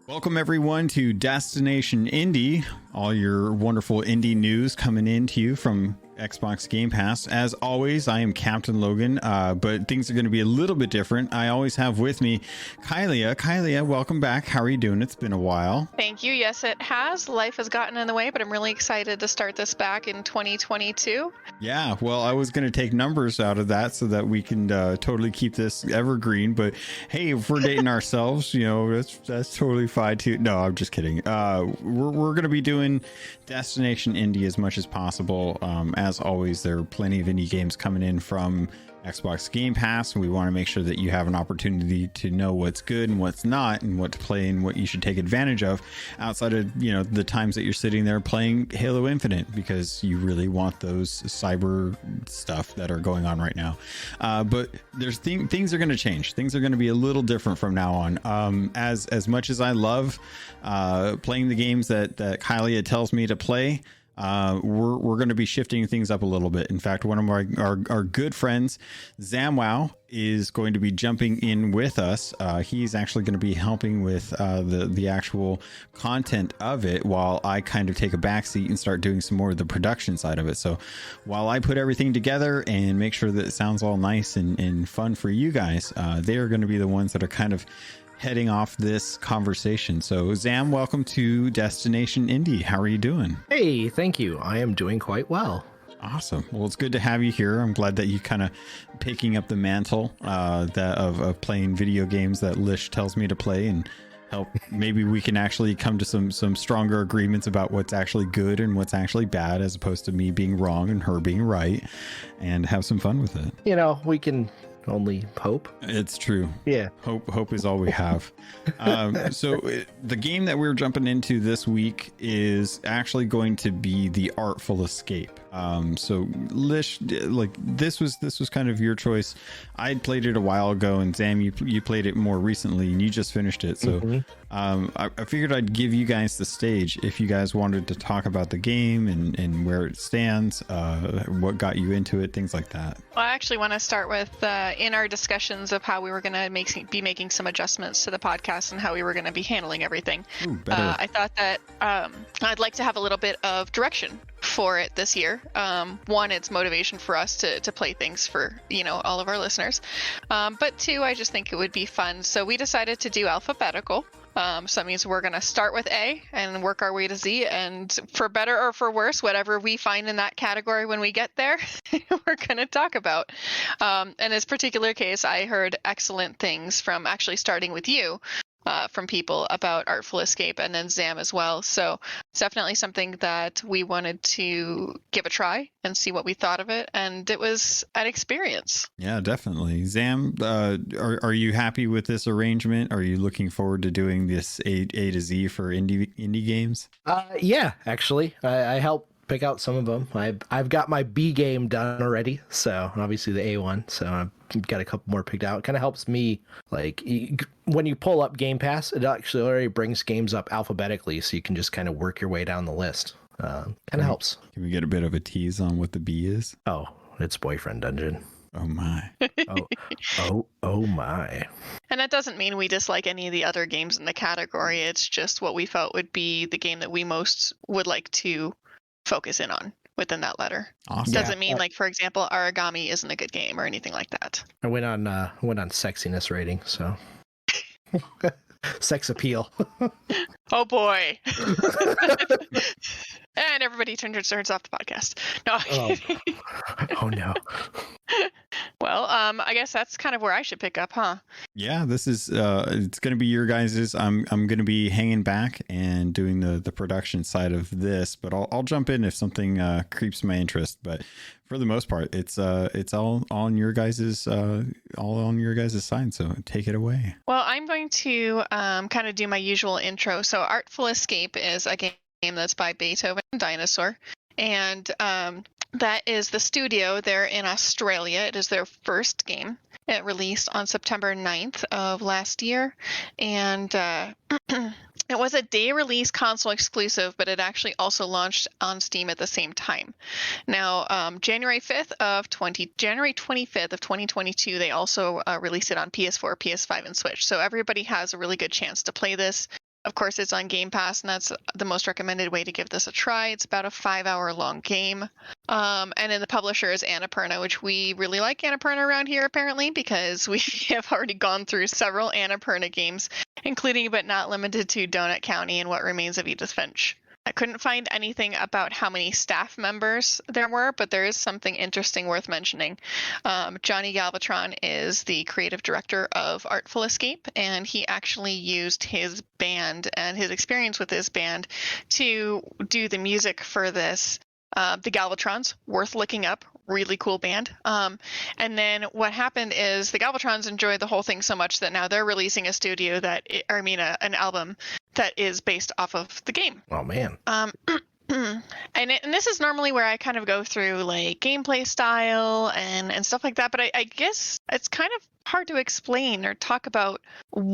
Welcome everyone to Destination Indie, all your wonderful indie news coming in to you from Xbox Gamepass. As always, I am Captain Logan, but things are going to be a little bit different. I always have with me Kyleia. Kyleia, welcome back. How are you doing? It's been a while. Thank you. Yes, it has. Life has gotten in the way, but I'm really excited to start this back in 2022. Yeah, well, I was going to take numbers out of that so that we can totally keep this evergreen. But hey, if we're dating ourselves, you know, that's totally fine too. No, I'm just kidding. We're going to be doing Destination Indie as much as possible. As always, there are plenty of indie games coming in from Xbox Game Pass, and we want to make sure that you have an opportunity to know what's good and what's not, and what to play and what you should take advantage of outside of, you know, the times that you're sitting there playing Halo Infinite, because you really want those cyber stuff that are going on right now. But there's things are going to change. Things are going to be a little different from now on. As much as I love playing the games that Kyleia tells me to play, we're going to be shifting things up a little bit. In fact, one of our good friends, Zammwow, is going to be jumping in with us. He's actually going to be helping with the actual content of it, while I kind of take a backseat and start doing some more of the production side of it. So while I put everything together and make sure that it sounds all nice and fun for you guys, they are going to be the ones that are kind of heading off this conversation. So Zamm, welcome to Destination Indie. How are you doing? Hey, thank you. I am doing quite well. Awesome. Well, it's good to have you here. I'm glad that you kind of picking up the mantle of playing video games that Lish tells me to play, and help. Maybe we can actually come to some stronger agreements about what's actually good and what's actually bad, as opposed to me being wrong and her being right, and have some fun with it. You know, we can only hope. It's true. Yeah. Hope is all we have. So the game that we're jumping into this week is actually going to be the Artful Escape. So Lish, like this was kind of your choice. I played it a while ago, and Zamm, you played it more recently, and you just finished it. So I figured I'd give you guys the stage if you guys wanted to talk about the game and where it stands, what got you into it, things like that. Well, I actually want to start with in our discussions of how we were going to be making some adjustments to the podcast and how we were going to be handling everything. Ooh, better. I thought that I'd like to have a little bit of direction for it this year. One, it's motivation for us to play things for, you know, all of our listeners. But two, I just think it would be fun. So we decided to do alphabetical. So that means we're going to start with A and work our way to Z, and for better or for worse, whatever we find in that category when we get there, we're going to talk about. In this particular case, I heard excellent things from actually starting with you, from people about Artful Escape, and then Zamm as well. So it's definitely something that we wanted to give a try and see what we thought of it, and it was an experience. Yeah, definitely. Zamm, are you happy with this arrangement? Are you looking forward to doing this A to Z for indie games? Yeah, actually, I helped pick out some of them. I've got my B game done already, so obviously the A one. So I've got a couple more picked out. It kind of helps me, like, when you pull up Game Pass, it actually already brings games up alphabetically, so you can just kind of work your way down the list. Kind of helps. Can we get a bit of a tease on what the B is? Oh, it's Boyfriend Dungeon. Oh my. Oh my. And that doesn't mean we dislike any of the other games in the category. It's just what we felt would be the game that we most would like to focus in on within that letter. Awesome. Doesn't mean, like, for example, Origami isn't a good game or anything like that. I went on sexiness rating, so sex appeal. Oh boy. And everybody turns off the podcast. No. Oh no. Well, I guess that's kind of where I should pick up, huh? Yeah, this is it's going to be your guys's. I'm going to be hanging back and doing the production side of this, but I'll jump in if something creeps my interest. But for the most part, it's all on your guys's side. So take it away. Well, I'm going to kind of do my usual intro. So Artful Escape is a game that's by Beethoven Dinosaur, and that is the studio. They're in Australia. It is their first game. It released on September 9th of last year, and it was a day release console exclusive, but it actually also launched on Steam at the same time. Now, January 25th of 2022, they also released it on PS4, PS5, and Switch. So everybody has a really good chance to play this. Of course, it's on Game Pass, and that's the most recommended way to give this a try. It's about a 5-hour long game. And then the publisher is Annapurna, which we really like Annapurna around here, apparently, because we have already gone through several Annapurna games, including but not limited to Donut County and What Remains of Edith Finch. I couldn't find anything about how many staff members there were, but there is something interesting worth mentioning. Johnny Galvatron is the creative director of Artful Escape, and he actually used his band and his experience with his band to do the music for this. The Galvatrons, worth looking up, really cool band. And then what happened is the Galvatrons enjoyed the whole thing so much that now they're releasing an album that is based off of the game. Oh man. And this is normally where I kind of go through like gameplay style and stuff like that, but I guess it's kind of hard to explain or talk about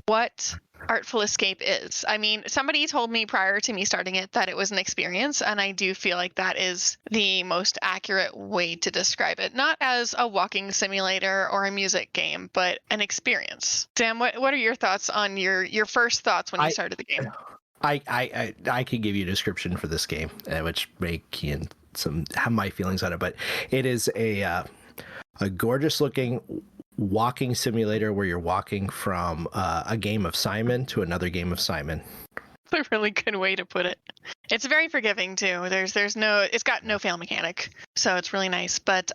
what Artful Escape is. I mean, somebody told me prior to me starting it that it was an experience, and I do feel like that is the most accurate way to describe it. Not as a walking simulator or a music game, but an experience. Zamm, what are your thoughts on your first thoughts when you started the game? I could give you a description for this game, which may key in have my feelings on it, but it is a gorgeous looking walking simulator where you're walking from a game of Simon to another game of Simon. That's a really good way to put it. It's very forgiving too. It's got no fail mechanic, so it's really nice. But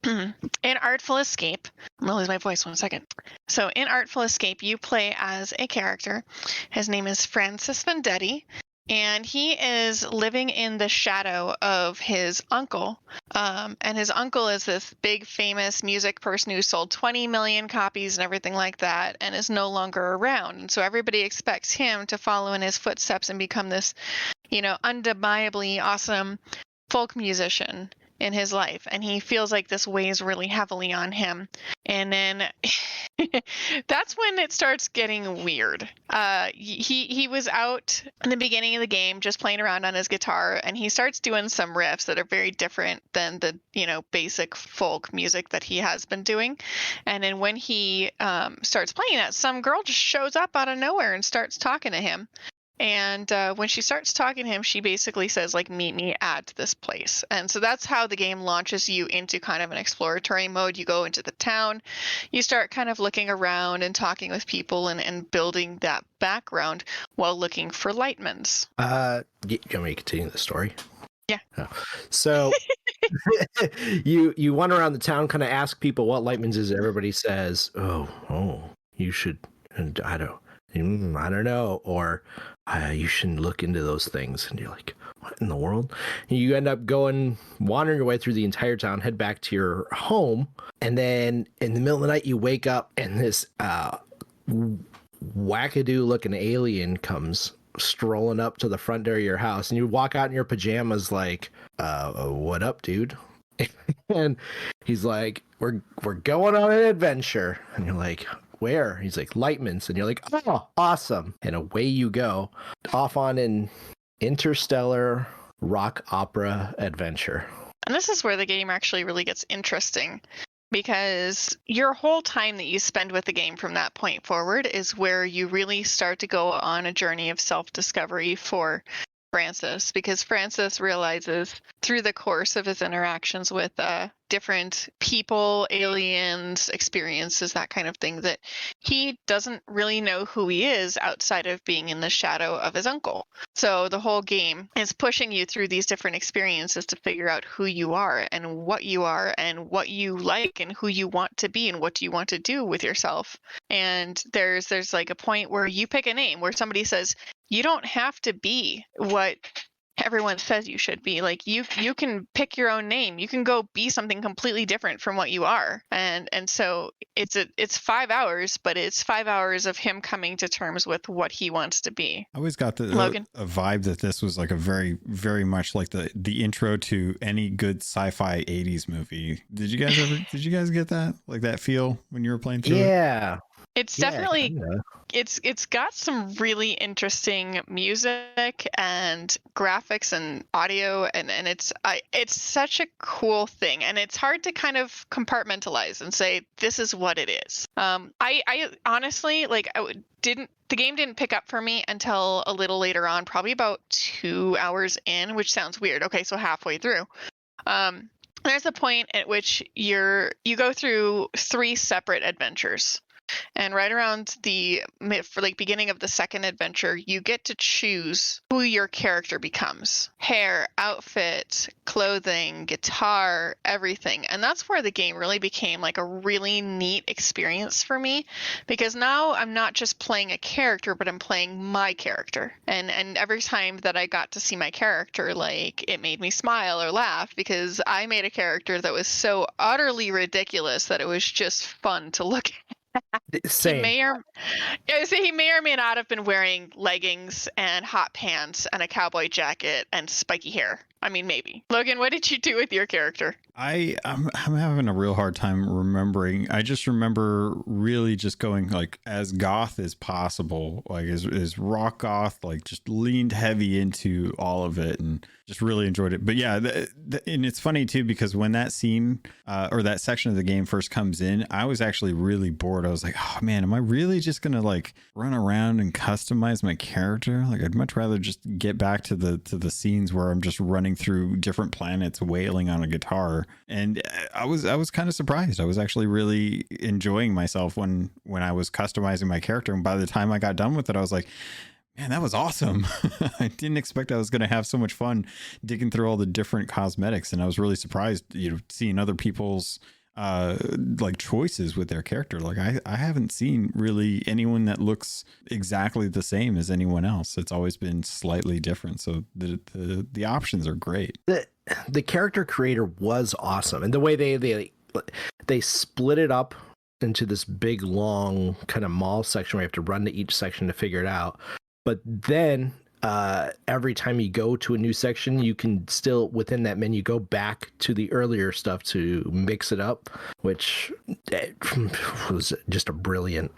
in Artful Escape, I'm gonna lose my voice 1 second. So in Artful Escape, you play as a character. His name is Francis Vendetti, and he is living in the shadow of his uncle. And his uncle is this big famous music person who sold 20 million copies and everything like that and is no longer around. And so everybody expects him to follow in his footsteps and become this, undeniably awesome folk musician in his life. And he feels like this weighs really heavily on him. And then that's when it starts getting weird. He was out in the beginning of the game just playing around on his guitar, and he starts doing some riffs that are very different than the basic folk music that he has been doing. And then when he starts playing that, some girl just shows up out of nowhere and starts talking to him. And when she starts talking to him, she basically says, like, meet me at this place. And so that's how the game launches you into kind of an exploratory mode. You go into the town, you start kind of looking around and talking with people and building that background while looking for Lightmans. Do you want me to continue the story? Yeah. Oh. So you wander around the town, kind of ask people what Lightmans is. Everybody says, oh, you should, and I don't know, or you shouldn't look into those things. And you're like, what in the world? And you end up wandering your way through the entire town, head back to your home, and then in the middle of the night you wake up and this wackadoo looking alien comes strolling up to the front door of your house, and you walk out in your pajamas like, what up, dude? And he's like, we're going on an adventure. And you're like, where? He's like, Lightmans. And you're like, oh, awesome. And away you go off on an interstellar rock opera adventure. And this is where the game actually really gets interesting, because your whole time that you spend with the game from that point forward is where you really start to go on a journey of self-discovery for Francis, because Francis realizes through the course of his interactions with different people, aliens, experiences, that kind of thing, that he doesn't really know who he is outside of being in the shadow of his uncle. So the whole game is pushing you through these different experiences to figure out who you are and what you like and who you want to be and what do you want to do with yourself. And there's like a point where you pick a name where somebody says, you don't have to be what everyone says you should be. Like you can pick your own name. You can go be something completely different from what you are. And so it's 5 hours, but it's 5 hours of him coming to terms with what he wants to be. I always got a vibe that this was like a very, very much like the intro to any good sci-fi 80s movie. Did you guys get that? Like that feel when you were playing through it? Yeah. It's Yeah, definitely kinda. it's got some really interesting music and graphics and audio, and it's such a cool thing, and it's hard to kind of compartmentalize and say this is what it is. I honestly like the game didn't pick up for me until a little later on, probably about 2 hours in, which sounds weird. Okay, so halfway through. There's a point at which you go through 3 separate adventures. And right around the beginning of the second adventure, you get to choose who your character becomes. Hair, outfit, clothing, guitar, everything. And that's where the game really became like a really neat experience for me, because now I'm not just playing a character, but I'm playing my character. And every time that I got to see my character, like, it made me smile or laugh, because I made a character that was so utterly ridiculous that it was just fun to look at. Same. He may or may not have been wearing leggings and hot pants and a cowboy jacket and spiky hair. I mean, maybe. Logan, what did you do with your character? I'm having a real hard time remembering. I just remember really just going like as goth as possible, like as rock goth, like just leaned heavy into all of it and just really enjoyed it. But yeah, and it's funny too, because when that scene or that section of the game first comes in, I was actually really bored. I was like, oh man, am I really just gonna like run around and customize my character? Like, I'd much rather just get back to the scenes where I'm just running through different planets wailing on a guitar. And I was kind of surprised. I was actually really enjoying myself when I was customizing my character, and by the time I got done with it, I was like, man, that was awesome. I didn't expect I was going to have so much fun digging through all the different cosmetics, and I was really surprised, seeing other people's like choices with their character. Like, I haven't seen really anyone that looks exactly the same as anyone else. It's always been slightly different. So the options are great. The character creator was awesome, and the way they split it up into this big long kind of mall section where you have to run to each section to figure it out. But then every time you go to a new section, you can still, within that menu, go back to the earlier stuff to mix it up, which was just a brilliant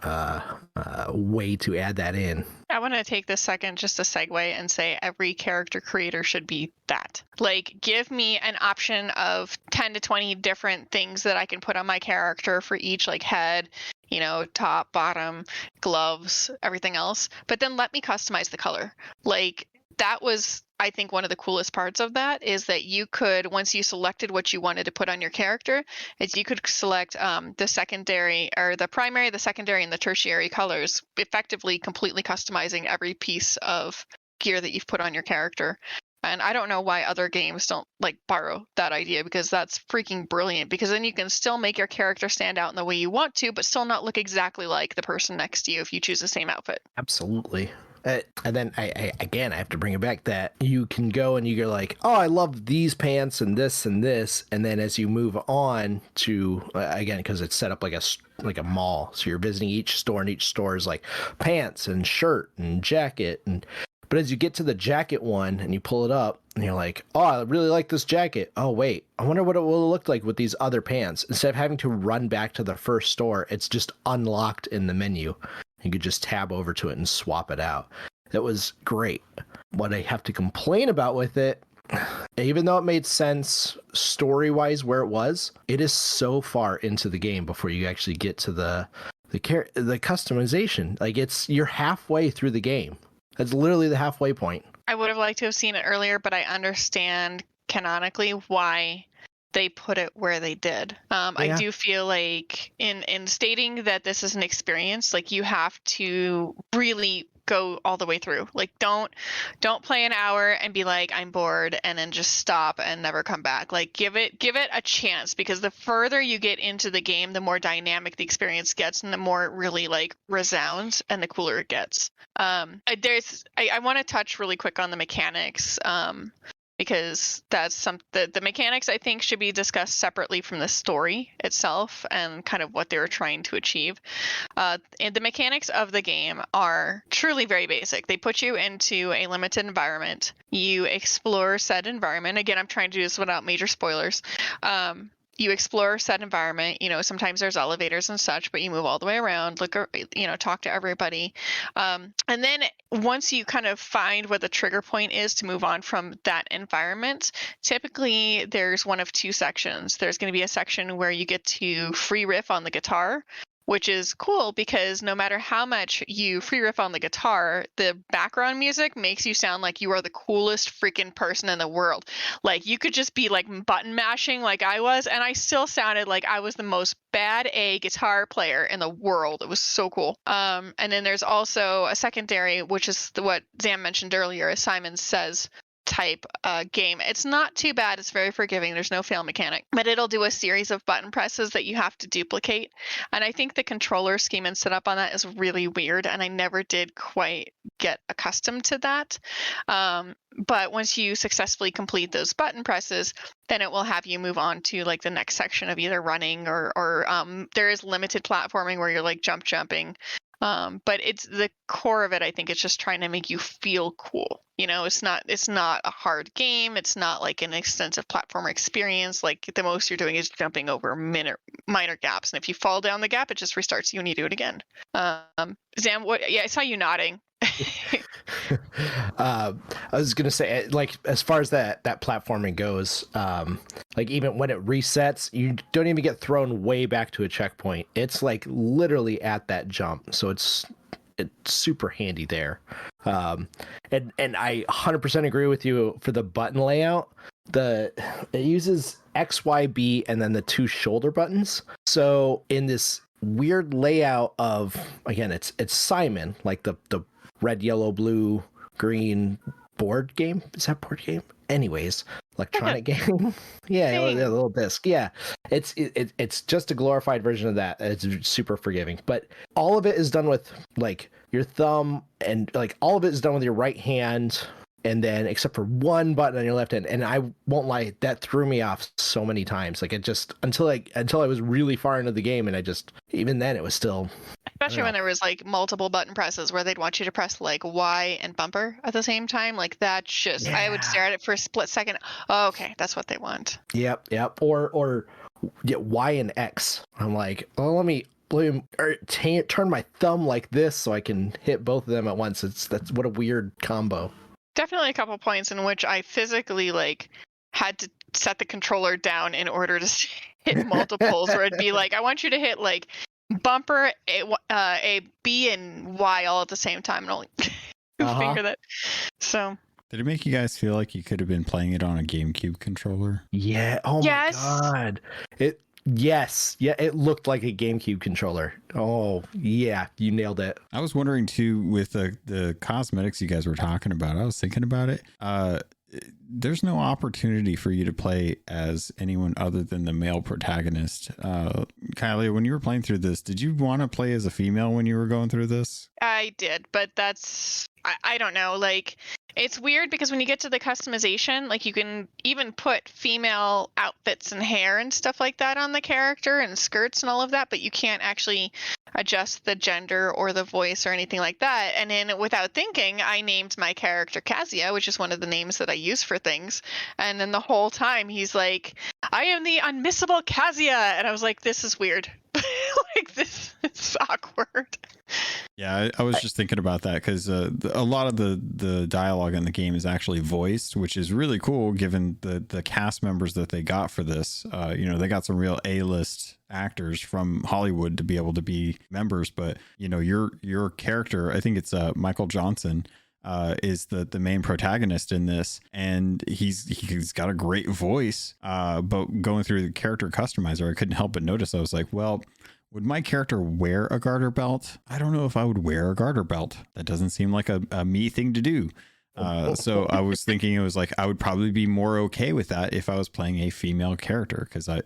way to add that in. I want to take this second just to segue and say every character creator should be that. Like, give me an option of 10 to 20 different things that I can put on my character for each, like, head, top, bottom, gloves, everything else. But then let me customize the color. Like, that was, I think, one of the coolest parts of that is that you could, once you selected what you wanted to put on your character, is you could select the secondary or the primary, the secondary, and the tertiary colors, effectively completely customizing every piece of gear that you've put on your character. And I don't know why other games don't like borrow that idea, because that's freaking brilliant, because then you can still make your character stand out in the way you want to, but still not look exactly like the person next to you if you choose the same outfit. Absolutely. And then I have to bring it back that you can go and you go like, oh, I love these pants and this and this. And then as you move on to, again, because it's set up like a mall. So you're visiting each store, and each store is like pants and shirt and jacket. But as you get to the jacket one and you pull it up and you're like, oh, I really like this jacket. Oh, wait, I wonder what it will look like with these other pants. Instead of having to run back to the first store, it's just unlocked in the menu. You could just tab over to it and swap it out. That was great. What I have to complain about with it, even though it made sense story-wise where it was, it is so far into the game before you actually get to the customization. Like, you're halfway through the game. That's literally the halfway point. I would have liked to have seen it earlier, but I understand canonically why they put it where they did. Yeah. I do feel like in stating that this is an experience, like, you have to really go all the way through. Like, don't play an hour and be like, I'm bored, and then just stop and never come back. Like, give it a chance, because the further you get into the game, the more dynamic the experience gets, and the more it really like resounds, and the cooler it gets. I want to touch really quick on the mechanics, because that's the mechanics, I think, should be discussed separately from the story itself and kind of what they were trying to achieve. And the mechanics of the game are truly very basic. They put you into a limited environment. You explore said environment. Again, I'm trying to do this without major spoilers. you explore said environment. Sometimes there's elevators and such, but you move all the way around, talk to everybody. And then once you kind of find what the trigger point is to move on from that environment, typically there's one of two sections. There's going to be a section where you get to free riff on the guitar, which is cool because no matter how much you free riff on the guitar, the background music makes you sound like you are the coolest freaking person in the world. Like you could just be like button mashing like I was, and I still sounded like I was the most bad A guitar player in the world. It was so cool. And then there's also a secondary, which is what Zamm mentioned earlier, as Simon says, type game. It's not too bad. It's very forgiving. There's no fail mechanic, but it'll do a series of button presses that you have to duplicate. And I think the controller scheme and setup on that is really weird, and I never did quite get accustomed to that. But once you successfully complete those button presses, then it will have you move on to like the next section of either running or there is limited platforming where you're like jumping. But it's the core of it. I think it's just trying to make you feel cool. It's not a hard game. It's not like an extensive platformer experience. Like the most you're doing is jumping over minor gaps. And if you fall down the gap, it just restarts you and you do it again. Zamm, I saw you nodding. I was gonna say, like, as far as that platforming goes, like even when it resets, you don't even get thrown way back to a checkpoint. It's like literally at that jump, so it's super handy there. And I 100% agree with you for the button layout. It uses X, Y, B, and then the two shoulder buttons. So in this weird layout of, again, it's Simon, like the red, yellow, blue, green board game. Is that board game? Anyways, electronic game. Yeah, a little disc. Yeah, it's just a glorified version of that. It's super forgiving, but all of it is done with like your thumb, and like all of it is done with your right hand, and then except for one button on your left hand. And I won't lie, that threw me off so many times. Like it just until I was really far into the game, and even then it was still. Especially when there was like multiple button presses where they'd want you to press like Y and bumper at the same time. Like that just, I would stare at it for a split second. Oh, okay, that's what they want. Yep. Or Y and X. I'm like, oh, let me turn my thumb like this so I can hit both of them at once. That's what a weird combo. Definitely a couple points in which I physically like had to set the controller down in order to hit multiples where it'd be like, I want you to hit like bumper, a B and Y all at the same time, and only finger that. So did it make you guys feel like you could have been playing it on a GameCube controller? Yeah. Oh my god. Yes. Yeah, it looked like a GameCube controller. Oh, yeah, you nailed it. I was wondering too, with the cosmetics you guys were talking about, I was thinking about it. There's no opportunity for you to play as anyone other than the male protagonist. Kyleia, when you were playing through this, did you want to play as a female when you were going through this? I did, but I don't know. Like, it's weird because when you get to the customization, like you can even put female outfits and hair and stuff like that on the character and skirts and all of that, but you can't actually adjust the gender or the voice or anything like that. And then without thinking, I named my character Kazuya, which is one of the names that I use for things. And then the whole time he's like, I am the unmissable Kazuya. And I was like, this is weird. Like this, it's awkward. Yeah, I was just thinking about that because a lot of the dialogue in the game is actually voiced, which is really cool given the cast members that they got for this. They got some real A-list actors from Hollywood to be able to be members, but your character, I think it's Michael Johnson, is the main protagonist in this, and he's got a great voice. But going through the character customizer, I couldn't help but notice. I was like, well, would my character wear a garter belt? I don't know if I would wear a garter belt. That doesn't seem like a me thing to do. So I was thinking it was like I would probably be more okay with that if I was playing a female character, because I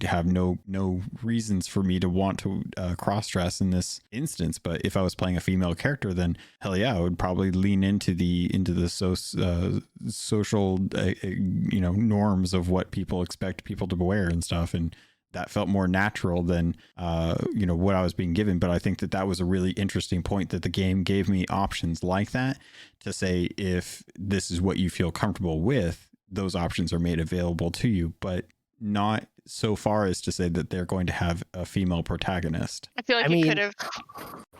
have no reasons for me to want to cross dress in this instance. But if I was playing a female character, then hell yeah, I would probably lean into the social norms of what people expect people to wear and stuff, and that felt more natural than what I was being given. But I think that was a really interesting point, that the game gave me options like that to say, if this is what you feel comfortable with, those options are made available to you, but not so far as to say that they're going to have a female protagonist. I feel like I mean, could have.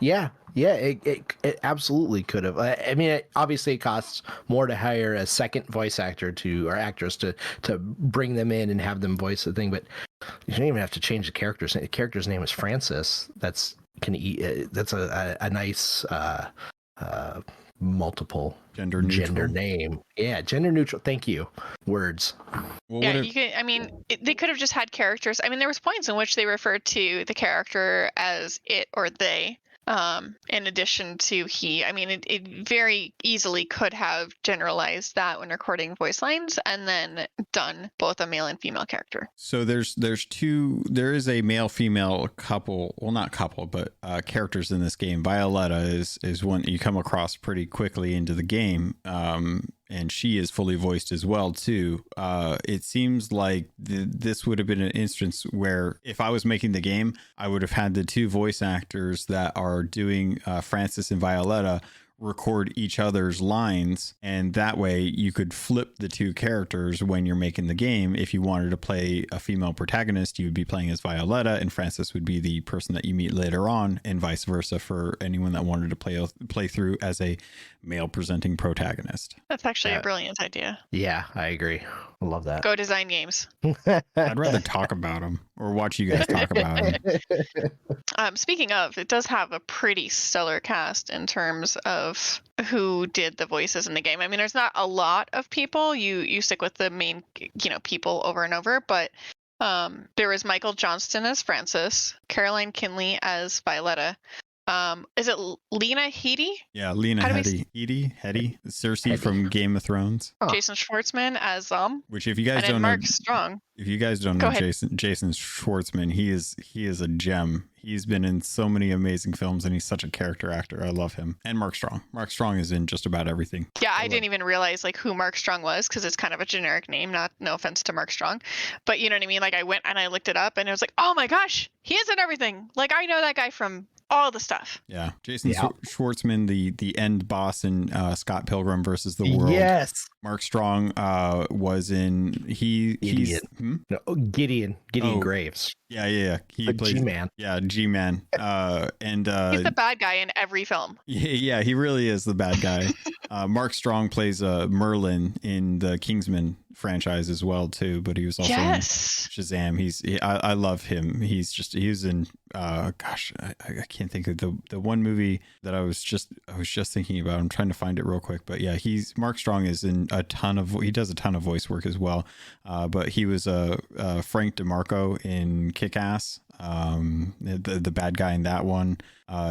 Yeah, it absolutely could have. I mean, obviously, it costs more to hire a second voice actor or actress to bring them in and have them voice the thing. But you don't even have to change the character's name. The character's name is Francis. That's a nice multiple Gender neutral name. Yeah, gender neutral. Thank you. Words. Well, Yeah, you could. I mean, they could have just had characters. I mean, there was points in which they referred to the character as it or they, in addition to he. I mean, it very easily could have generalized that when recording voice lines, and then done both a male and female character. So there is a male female couple, well, not couple, but characters in this game. Violetta is one you come across pretty quickly into the game. And she is fully voiced as well too. It seems like this would have been an instance where if I was making the game, I would have had the two voice actors that are doing Francis and Violetta record each other's lines, and that way you could flip the two characters when you're making the game. If you wanted to play a female protagonist, you would be playing as Violetta, and Francis would be the person that you meet later on, and vice versa for anyone that wanted to play through as a male presenting protagonist. That's actually a brilliant idea. Yeah, I agree. I love that. Go design games. I'd rather talk about them or watch you guys talk about them. Speaking of, it does have a pretty stellar cast in terms of who did the voices in the game. I mean, there's not a lot of people. You stick with the main, people over and over, but there was Michael Johnston as Francis, Caroline Kinley as Violetta. Is it Lena Headey? Yeah, Lena Headey. Headey. Cersei from Game of Thrones. Oh. Jason Schwartzman as Zamm. Which, if you guys don't Mark know, Strong. If you guys don't know Jason Schwartzman, he is a gem. He's been in so many amazing films, and he's such a character actor. I love him. And Mark Strong. Mark Strong is in just about everything. Yeah, I didn't even realize who Mark Strong was, because it's kind of a generic name. No offense to Mark Strong, but you know what I mean. I went and I looked it up, and it was like, oh my gosh, he is in everything. I know that guy from all the stuff. Yeah, Jason Schwartzman, the end boss in Scott Pilgrim versus the World. Yes. Mark Strong was in Gideon Graves. Yeah. He plays G-Man. Yeah, G-Man. And he's the bad guy in every film. Yeah, he really is the bad guy. Mark Strong plays Merlin in the Kingsman franchise as well too, but he was also in Shazam. I love him. He was in I can't think of the one movie that I was just thinking about. I'm trying to find it real quick, but yeah, Mark Strong is in he does a ton of voice work as well. But he was Frank DeMarco in Kick-Ass, the bad guy in that one.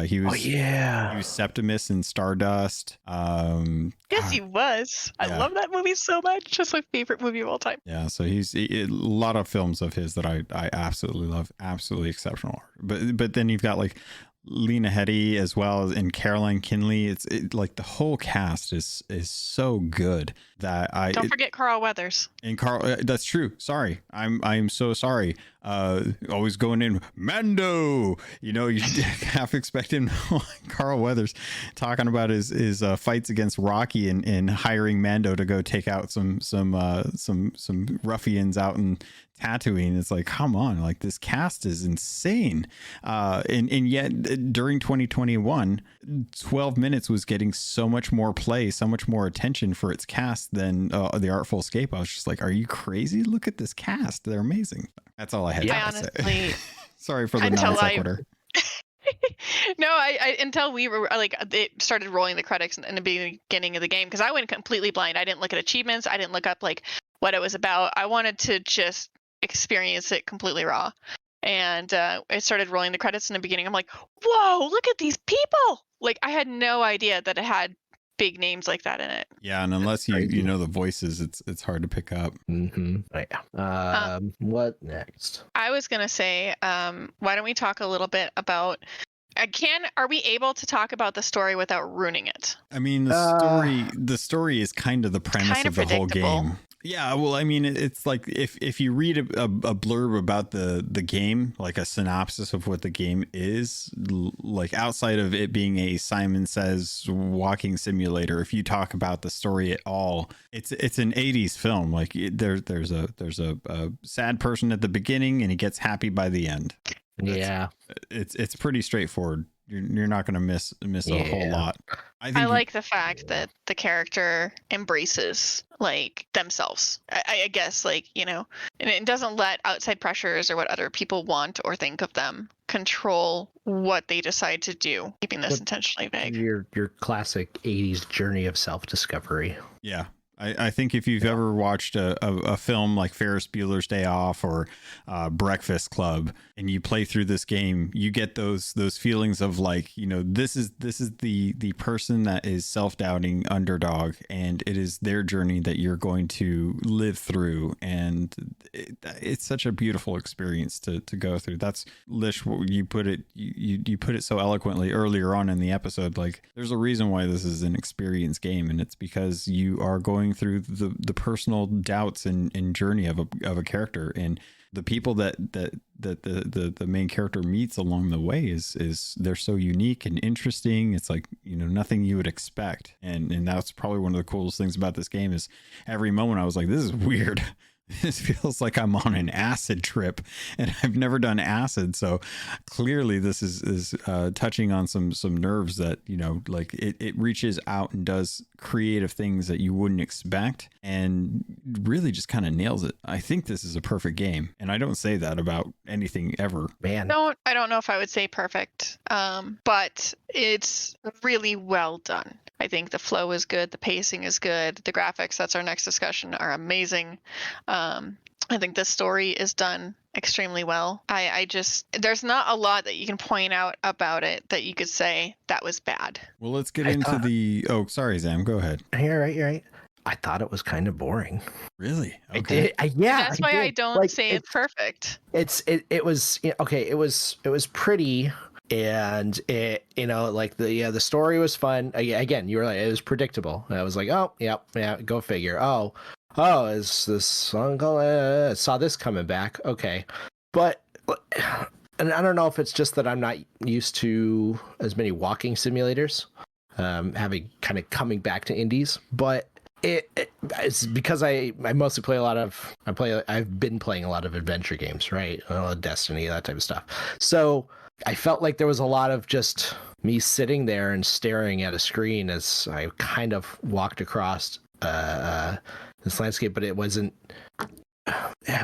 He was Septimus in Stardust. Yes, he was. I love that movie so much. It's my favorite movie of all time. Yeah, so he's a lot of films of his that I absolutely love. Absolutely exceptional. But then you've got Lena Headey as well, and Caroline Kinley. The whole cast is so good that don't forget Carl Weathers. And Carl, that's true. Sorry, I'm so sorry. Always going in Mando. You half expect him. Carl Weathers talking about his fights against Rocky and hiring Mando to go take out some ruffians out in Tatooine. It's come on, this cast is insane. And yet during 2021, 12 Minutes was getting so much more play, so much more attention for its cast than the Artful Escape. I was just like, are you crazy? Look at this cast. They're amazing. That's all I had to say. Sorry for the non sequitur. No, I until we were it started rolling the credits in the beginning of the game, because I went completely blind. I didn't look at achievements. I didn't look up what it was about. I wanted to just experience it completely raw. And it started rolling the credits in the beginning. I'm like, whoa, look at these people. I had no idea that it had big names like that in it. Yeah, and unless you know the voices, it's hard to pick up. What next? I was gonna say, why don't we talk a little bit about are we able to talk about the story without ruining it? I mean, the story is kind of the premise of the whole game. Yeah, well, I mean, it's like if you read a blurb about the game, like a synopsis of what the game is, like outside of it being a Simon Says walking simulator, if you talk about the story at all, it's an 80s film. Like there's a sad person at the beginning and he gets happy by the end. Yeah, it's pretty straightforward. You're not going to miss a whole lot. I like the fact that the character embraces like themselves. I guess, like, you know, and it doesn't let outside pressures or what other people want or think of them control what they decide to do, keeping this intentionally vague. Your classic 80s journey of self-discovery. Yeah. I think if you've ever watched a film like Ferris Bueller's Day Off or Breakfast Club, and you play through this game, you get those feelings of like, you know, this is the person that is self-doubting underdog, and it is their journey that you're going to live through, and it's such a beautiful experience to go through. That's, Lish, you put it you put it so eloquently earlier on in the episode. Like, there's a reason why this is an experience game, and it's because you are going through the personal doubts and journey of a character, and the people that the main character meets along the way is they're so unique and interesting. It's like, you know, nothing you would expect, and that's probably one of the coolest things about this game is every moment I was like, this is weird. This feels like I'm on an acid trip, and I've never done acid. So clearly this is touching on some nerves that, you know, like it reaches out and does creative things that you wouldn't expect, and really just kind of nails it. I think this is a perfect game, and I don't say that about anything ever. Man, I don't know if I would say perfect, but it's really well done. I think the flow is good, the pacing is good, the graphics, that's our next discussion, are amazing. I think the story is done extremely well. I just, there's not a lot that you can point out about it that you could say that was bad. Well, let's get into the, oh, sorry, Zamm, go ahead. You're right. I thought it was kind of boring. Really? Okay. That's why I don't like, say it's perfect. It was, okay, it was pretty. And it, you know, like the story was fun. Again, you were like, it was predictable. I was like, oh, yeah, go figure. Oh, is this uncle? Saw this coming back. Okay, but, and I don't know if it's just that I'm not used to as many walking simulators, having kind of coming back to indies, but it's because I mostly play I've been playing a lot of adventure games, right? Destiny, that type of stuff. So I felt like there was a lot of just me sitting there and staring at a screen as I kind of walked across this landscape, but it wasn't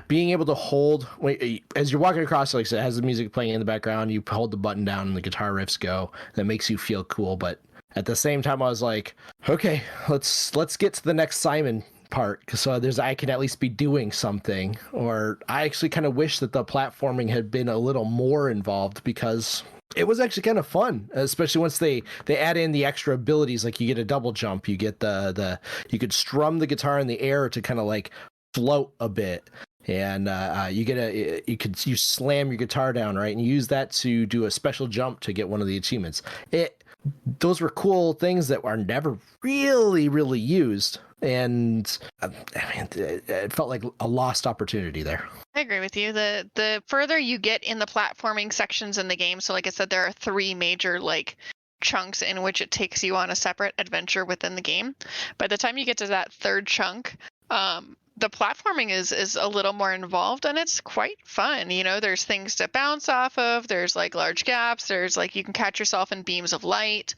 being able to hold as you're walking across. Like I said, it has the music playing in the background. You hold the button down and the guitar riffs go. That makes you feel cool, but at the same time, I was like, okay, let's get to the next Simon part, so I can at least be doing something. Or I actually kind of wish that the platforming had been a little more involved, because it was actually kind of fun, especially once they add in the extra abilities. Like you get a double jump, you get you could strum the guitar in the air to kind of like float a bit, and you slam your guitar down, right, and you use that to do a special jump to get one of the achievements. Those were cool things that were never really used, and I mean, it felt like a lost opportunity there. I agree with you. The further you get in the platforming sections in the game, so like I said, there are 3 major like chunks in which it takes you on a separate adventure within the game. By the time you get to that 3rd chunk, the platforming is a little more involved, and it's quite fun. You know, there's things to bounce off of. There's like large gaps. There's like, you can catch yourself in beams of light.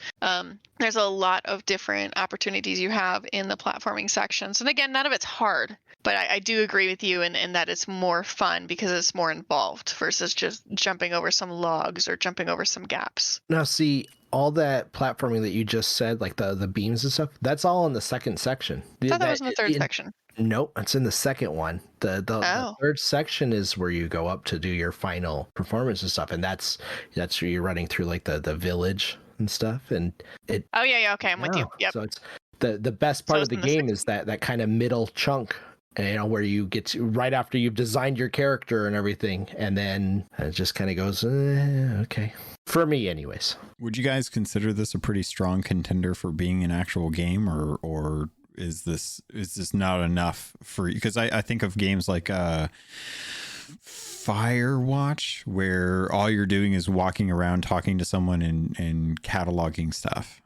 There's a lot of different opportunities you have in the platforming sections. And again, none of it's hard, but I do agree with you in that it's more fun because it's more involved versus just jumping over some logs or jumping over some gaps. Now, see, all that platforming that you just said, like the beams and stuff, that's all in the 2nd section. I thought that was in the 3rd section. Nope, it's in the 2nd one. The 3rd section is where you go up to do your final performance and stuff, and that's where you're running through like the village and stuff, and it. Oh yeah, okay, I'm with you. Yep. So it's the best part of the game is that kind of middle chunk, you know, where you get to right after you've designed your character and everything, and then it just kind of goes, okay. For me, anyways. Would you guys consider this a pretty strong contender for being an actual game, or is this not enough for you? Because I think of games like Firewatch, where all you're doing is walking around talking to someone and cataloging stuff.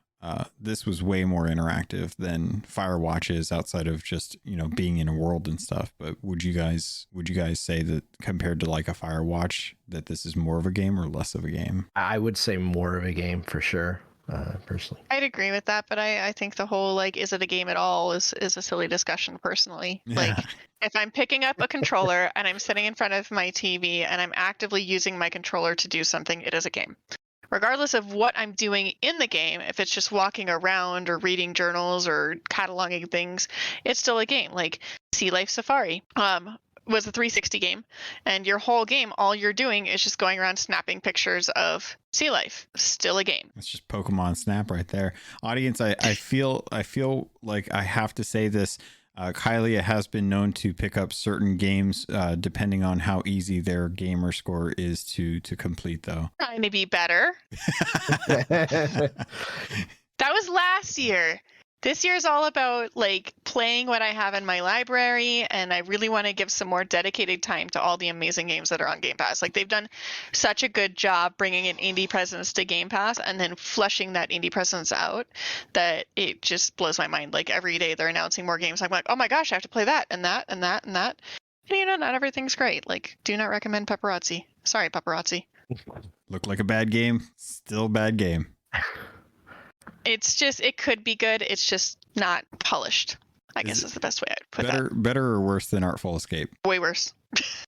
This was way more interactive than Firewatch is, outside of just, being in a world and stuff. But would you guys say that compared to like a Firewatch, that this is more of a game or less of a game? I would say more of a game for sure. Personally, I'd agree with that, but I think the whole like, is it a game at all is a silly discussion personally. Yeah. Like, if I'm picking up a controller and I'm sitting in front of my TV and I'm actively using my controller to do something, it is a game. Regardless of what I'm doing in the game, if it's just walking around or reading journals or cataloging things, it's still a game. Like Sea Life Safari was a 360 game, and your whole game, all you're doing is just going around snapping pictures of sea life. Still a game. It's just Pokemon Snap right there. Audience, I feel like I have to say this. Kyleia has been known to pick up certain games depending on how easy their gamer score is to complete, though. Trying to be better. That was last year. This year is all about like playing what I have in my library, and I really want to give some more dedicated time to all the amazing games that are on Game Pass. Like, they've done such a good job bringing in indie presence to Game Pass and then flushing that indie presence out that it just blows my mind. Like, every day they're announcing more games. I'm like, oh my gosh, I have to play that and that and that and that. And not everything's great. Like, do not recommend Paparazzi. Sorry, Paparazzi. Look like a bad game, still a bad game. It's just, it could be good. It's just not polished, I guess is the best way I'd put that. Better or worse than Artful Escape? Way worse.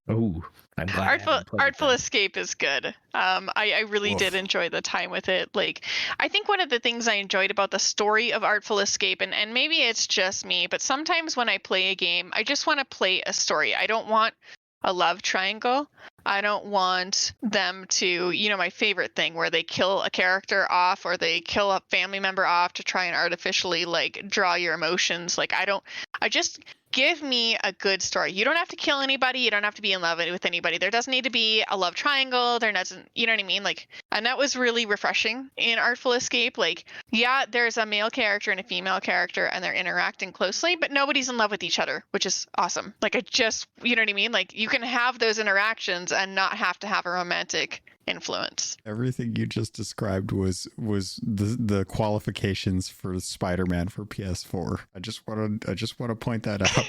Oh, I'm glad. Artful Escape is good. I really did enjoy the time with it. Like, I think one of the things I enjoyed about the story of Artful Escape, and maybe it's just me, but sometimes when I play a game, I just want to play a story. I don't want a love triangle. I don't want them to, my favorite thing where they kill a character off or they kill a family member off to try and artificially like draw your emotions. Like, I just give me a good story. You don't have to kill anybody. You don't have to be in love with anybody. There doesn't need to be a love triangle. There doesn't, you know what I mean? Like, and that was really refreshing in Artful Escape. Like, yeah, there's a male character and a female character and they're interacting closely, but nobody's in love with each other, which is awesome. Like, you know what I mean? Like, you can have those interactions and not have to have a romantic influence. Everything you just described was the qualifications for Spider-Man for PS4. I just want to point that out.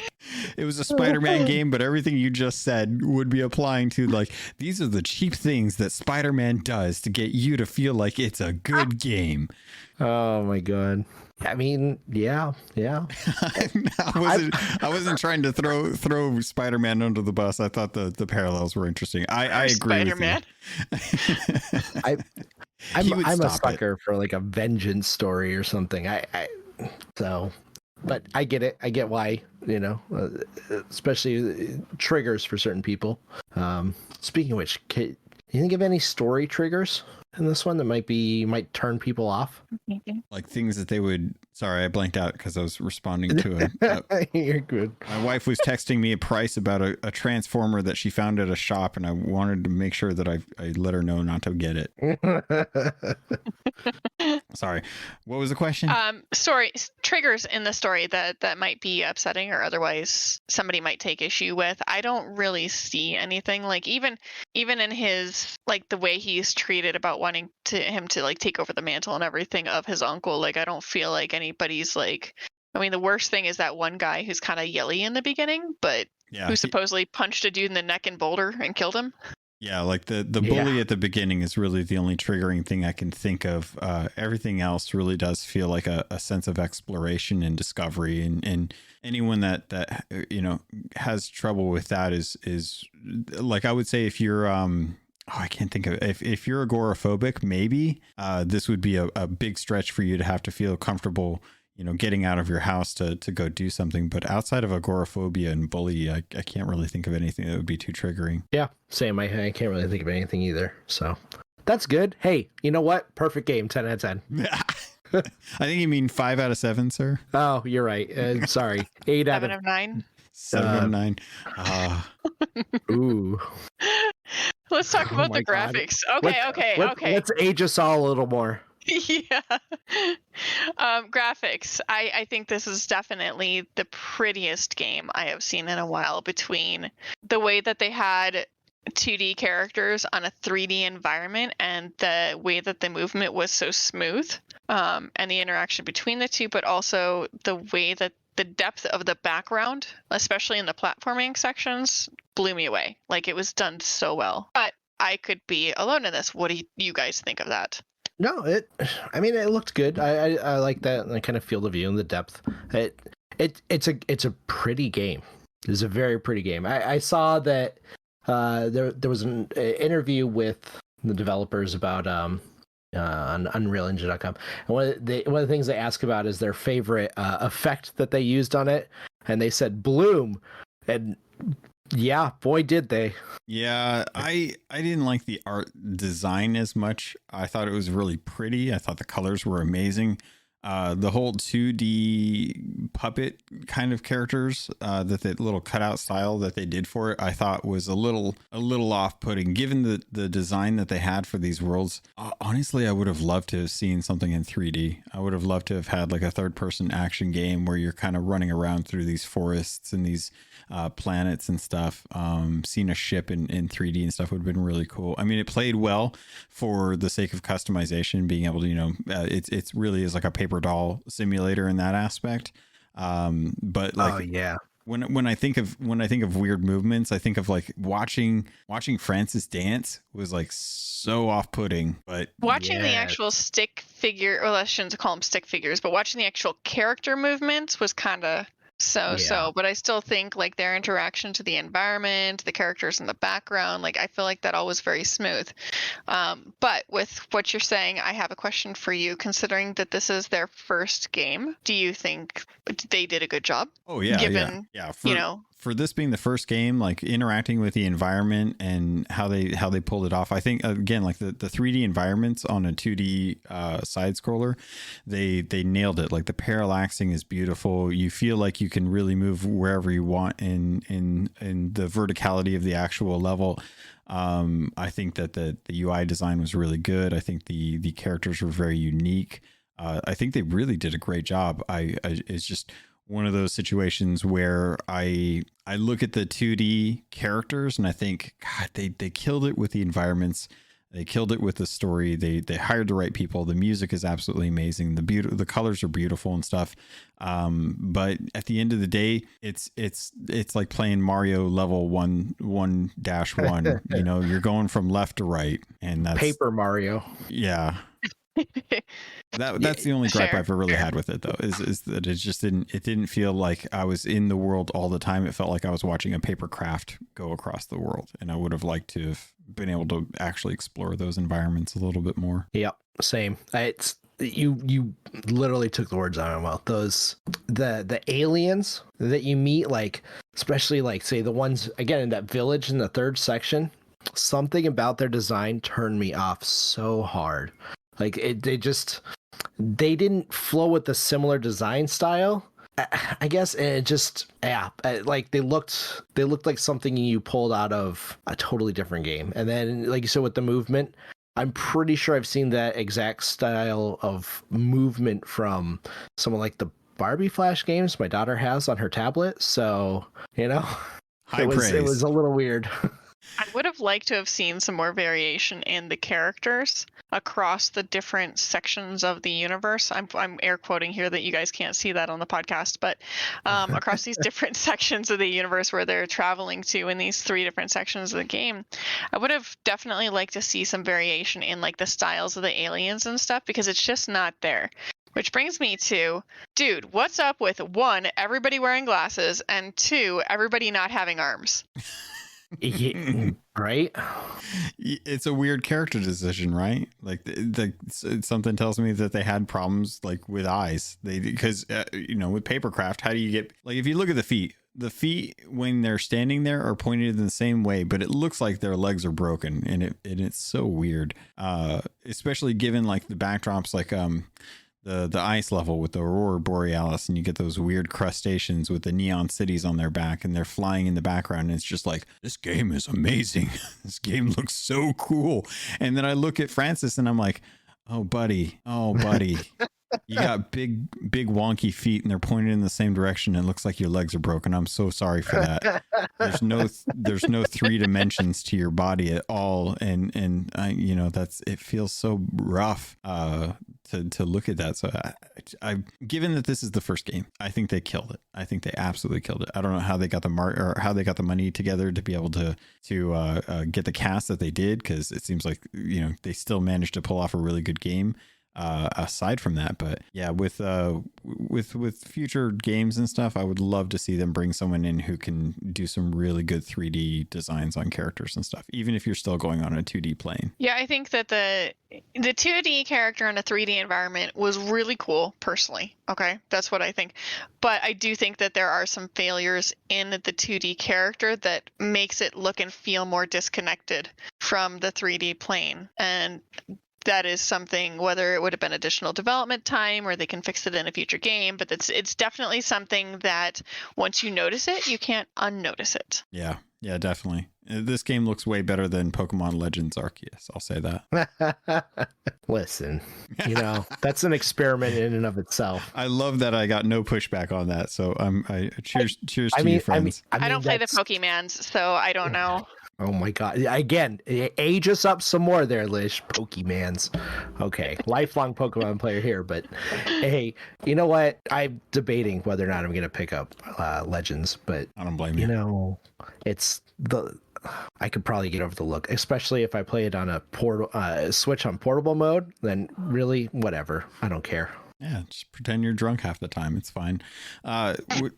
It was a Spider-Man game, but everything you just said would be applying to, like, these are the cheap things that Spider-Man does to get you to feel like it's a good game. Oh my god. I mean, yeah. I wasn't trying to throw Spider-Man under the bus. I thought the parallels were interesting. I agree Spider-Man. with you. I'm a sucker for like a vengeance story or something. But I get it. I get why, especially triggers for certain people. Speaking of which, can you think of any story triggers in this one that might turn people off? Like things that they would. Sorry, I blanked out because I was responding to it. You're good. My wife was texting me a price about a transformer that she found at a shop, and I wanted to make sure that I let her know not to get it. Sorry. What was the question? Triggers in the story that might be upsetting or otherwise somebody might take issue with. I don't really see anything. Like, even in his, like, the way he's treated about wanting him to like take over the mantle and everything of his uncle, like, I don't feel like anybody's like, I mean, the worst thing is that one guy who's kind of yelly in the beginning, but who supposedly punched a dude in the neck in Boulder and killed him. Yeah, like the bully at the beginning is really the only triggering thing I can think of. Everything else really does feel like a sense of exploration and discovery, and anyone that has trouble with that is like, I would say if you're I can't think of it. If you're agoraphobic, maybe this would be a big stretch for you to have to feel comfortable, getting out of your house to go do something. But outside of agoraphobia and bully, I can't really think of anything that would be too triggering. Yeah, same. I can't really think of anything either. So that's good. Hey, you know what? Perfect game. 10 out of 10. I think you mean 5 out of 7, sir. Oh, you're right. Sorry. 8 out of 9. 7 out of 9. Ooh. Let's talk about the graphics. Okay. Let's age us all a little more. Yeah. Graphics. I think this is definitely the prettiest game I have seen in a while, between the way that they had 2D characters on a 3D environment and the way that the movement was so smooth, and the interaction between the two, but also the way that the depth of the background, especially in the platforming sections, blew me away. Like, it was done so well. But I could be alone in this. What do you guys think of that? No, I mean, it looked good. I like that kind of field of view and the depth. It's a pretty game. It's a very pretty game. I saw that there was an interview with the developers about on UnrealEngine.com, and one of the things they ask about is their favorite effect that they used on it, and they said bloom, and yeah, boy did they. Yeah, I didn't like the art design as much. I thought it was really pretty. I thought the colors were amazing. The whole 2D puppet kind of characters, that the little cutout style that they did for it, I thought was a little off-putting, given the design that they had for these worlds. Honestly, I would have loved to have seen something in 3D. I would have loved to have had like a third-person action game where you're kind of running around through these forests and these planets and stuff. Seeing a ship in 3D and stuff would have been really cool. I mean, it played well for the sake of customization, being able to, it's really is like a paper doll simulator in that aspect. But like, oh yeah, when I think of weird movements, I think of like watching Francis dance was like so off-putting. But watching the actual stick figure, well, I shouldn't call them stick figures, but watching the actual character movements was kind of so, but I still think like their interaction to the environment, the characters in the background, like I feel like that all was very smooth. But with what you're saying, I have a question for you. Considering that this is their first game, do you think they did a good job? Oh yeah, given, yeah. For this being the first game, like interacting with the environment and how they pulled it off, I think again, like the 3D environments on a 2D side scroller, they nailed it. Like the parallaxing is beautiful. You feel like you can really move wherever you want in the verticality of the actual level. I think that the UI design was really good. I think the characters were very unique. I think they really did a great job. It's just one of those situations where I look at the 2D characters and I think, God, they killed it with the environments. They killed it with the story. They hired the right people. The music is absolutely amazing. The colors are beautiful and stuff. But at the end of the day, it's like playing Mario level 1-1. You're going from left to right, and that's Paper Mario. Yeah. That's the only gripe I've ever really had with it, though, is that it just didn't feel like I was in the world all the time. It felt like I was watching a paper craft go across the world, and I would have liked to have been able to actually explore those environments a little bit more. Yep, same. It's you literally took the words out of my mouth. Those the aliens that you meet, like especially like say the ones again in that village in the third section. Something about their design turned me off so hard. Like they didn't flow with the similar design style, I guess. And it just, like they looked like something you pulled out of a totally different game. And then, like you said, with the movement, I'm pretty sure I've seen that exact style of movement from someone like the Barbie Flash games my daughter has on her tablet. So, High praise. It was a little weird. I would have liked to have seen some more variation in the characters across the different sections of the universe. I'm air quoting here that you guys can't see that on the podcast, but across these different sections of the universe where they're traveling to in these 3 different sections of the game, I would have definitely liked to see some variation in like the styles of the aliens and stuff, because it's just not there. Which brings me to, dude, what's up with 1, everybody wearing glasses, and 2, everybody not having arms? Yeah, right? It's a weird character decision, right? Like something tells me that they had problems like with eyes. Because with papercraft, how do you get, like, if you look at the feet when they're standing there are pointed in the same way, but it looks like their legs are broken, and it's so weird. Especially given like the backdrops, like the ice level with the Aurora Borealis, and you get those weird crustaceans with the neon cities on their back, and they're flying in the background, and it's just like, this game is amazing. This game looks so cool. And then I look at Francis and I'm like, Oh, buddy. Oh, buddy. You got big wonky feet and they're pointed in the same direction. It looks like your legs are broken. I'm so sorry for that. There's no three dimensions to your body at all. And you know, it feels so rough, to look at that. So I given that this is the first game, I think they killed it. I think they absolutely killed it. I don't know how they got the money together to be able to get the cast that they did. 'Cause it seems like, you know, they still managed to pull off a really good game. Aside from that, but yeah, with future games and stuff, I would love to see them bring someone in who can do some really good 3D designs on characters and stuff, even if you're still going on a 2D plane. Yeah, I think that the 2D character in a 3D environment was really cool, personally. Okay, that's what I think. But I do think that there are some failures in the 2D character that makes it look and feel more disconnected from the 3D plane. And that is something, whether it would have been additional development time or they can fix it in a future game, but it's definitely something that once you notice it, you can't unnotice it. Yeah, definitely. This game looks way better than Pokemon Legends Arceus. I'll say that. Listen, you know, that's an experiment in and of itself. I love that I got no pushback on that. So cheers to you, friends. I don't play the Pokemans, so I don't know. Oh my God. Again, age us up some more there, Lish. Pokemans. Okay. Lifelong Pokemon player here, but hey, you know what? I'm debating whether or not I'm going to pick up Legends, but I don't blame you. You know, I could probably get over the look, especially if I play it on a Switch on portable mode, then really, whatever. I don't care. Yeah, just pretend you're drunk half the time. It's fine.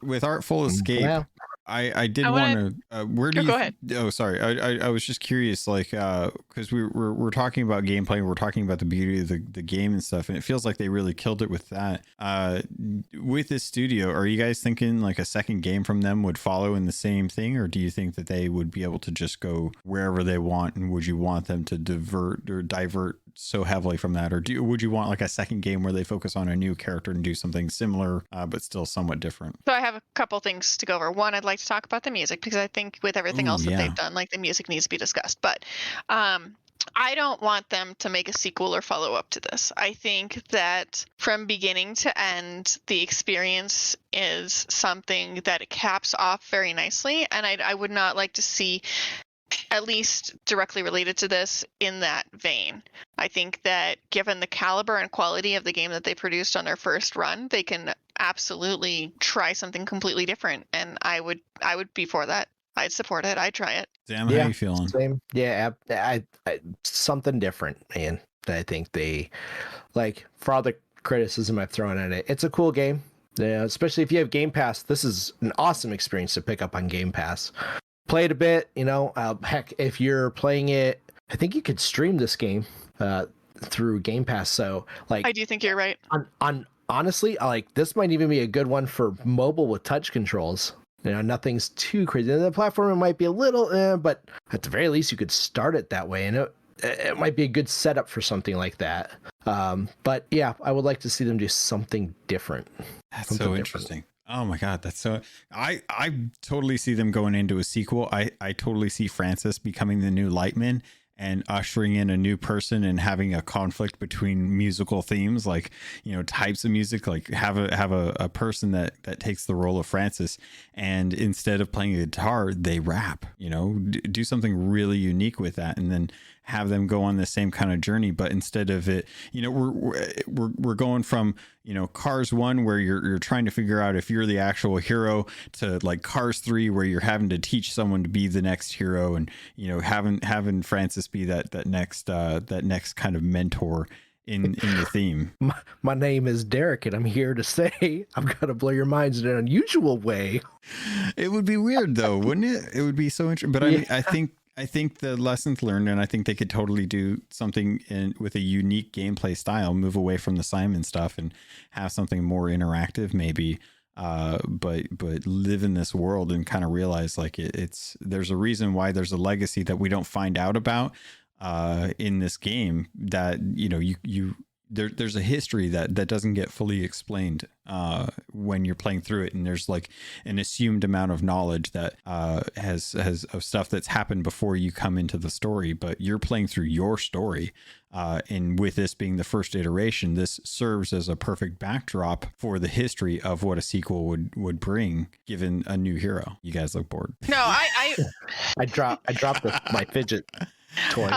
With Artful Escape, well, I did want to. Where do you? Go ahead. Oh, sorry. I was just curious, like, because we're talking about gameplay, we're talking about the beauty of the game and stuff, and it feels like they really killed it with that. With this studio, are you guys thinking like a second game from them would follow in the same thing, or do you think that they would be able to just go wherever they want, and would you want them to divert so heavily from that, or would you want like a second game where they focus on a new character and do something similar, but still somewhat different? So I have a couple things to go over. One, I'd like to talk about the music because I think with everything else that they've done, like the music needs to be discussed. But I don't want them to make a sequel or follow up to this. I think that from beginning to end, the experience is something that it caps off very nicely, and I would not like to see, at least directly related to this, in that vein. I think that given the caliber and quality of the game that they produced on their first run, they can absolutely try something completely different, and I would be for that. I'd support it. I'd try it. Zamm, how are you feeling? Same. Yeah, I something different, man. I think they, like, for all the criticism I've thrown at it, it's a cool game. Yeah, especially if you have Gamepass. This is an awesome experience to pick up on Gamepass. Play it a bit, you know. Heck, if you're playing it, I think you could stream this game through Gamepass. So, like, I do think you're right. On honestly, like, this might even be a good one for mobile with touch controls. You know, nothing's too crazy. The platform it might be a little, but at the very least, you could start it that way, and it might be a good setup for something like that. But yeah, I would like to see them do something different. That's so interesting. Oh my God, that's so. I totally see them going into a sequel. I totally see Francis becoming the new Lightman and ushering in a new person and having a conflict between musical themes, like, you know, types of music, like have a person that takes the role of Francis, and instead of playing a guitar, they rap, you know, do something really unique with that, and then have them go on the same kind of journey. But instead of it, you know, we're going from, you know, Cars 1 where you're trying to figure out if you're the actual hero, to like Cars 3 where you're having to teach someone to be the next hero, and, you know, having Francis be that next kind of mentor in the theme. My name is Derek, and I'm here to say I'm gonna blow your minds in an unusual way. It would be weird though, wouldn't it? It would be so interesting. But I think the lessons learned, and I think they could totally do something with a unique gameplay style, move away from the Simon stuff and have something more interactive maybe, but live in this world and kind of realize like there's a reason why there's a legacy that we don't find out about in this game, that, you know, there's a history that doesn't get fully explained when you're playing through it, and there's like an assumed amount of knowledge that has of stuff that's happened before you come into the story, but you're playing through your story. And with this being the first iteration, this serves as a perfect backdrop for the history of what a sequel would bring, given a new hero. You guys look bored. No, I dropped my fidget toy.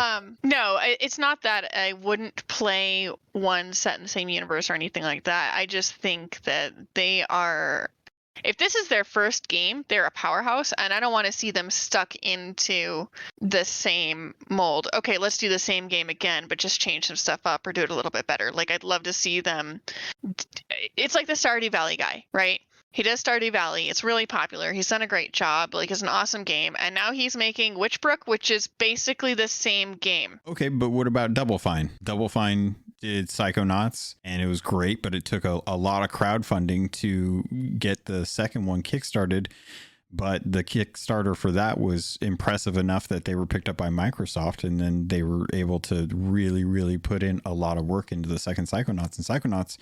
No, it's not that I wouldn't play one set in the same universe or anything like that. I just think that they are, if this is their first game, they're a powerhouse, and I don't want to see them stuck into the same mold. Okay, let's do the same game again, but just change some stuff up or do it a little bit better. Like, I'd love to see them. It's like the Stardew Valley guy, right? He does Stardew Valley. It's really popular. He's done a great job. Like, it's an awesome game. And now he's making Witchbrook, which is basically the same game. Okay, but what about Double Fine? Double Fine did Psychonauts, and it was great, but it took a lot of crowdfunding to get the second one kickstarted. But the Kickstarter for that was impressive enough that they were picked up by Microsoft, and then they were able to really, really put in a lot of work into the second Psychonauts. And Psychonauts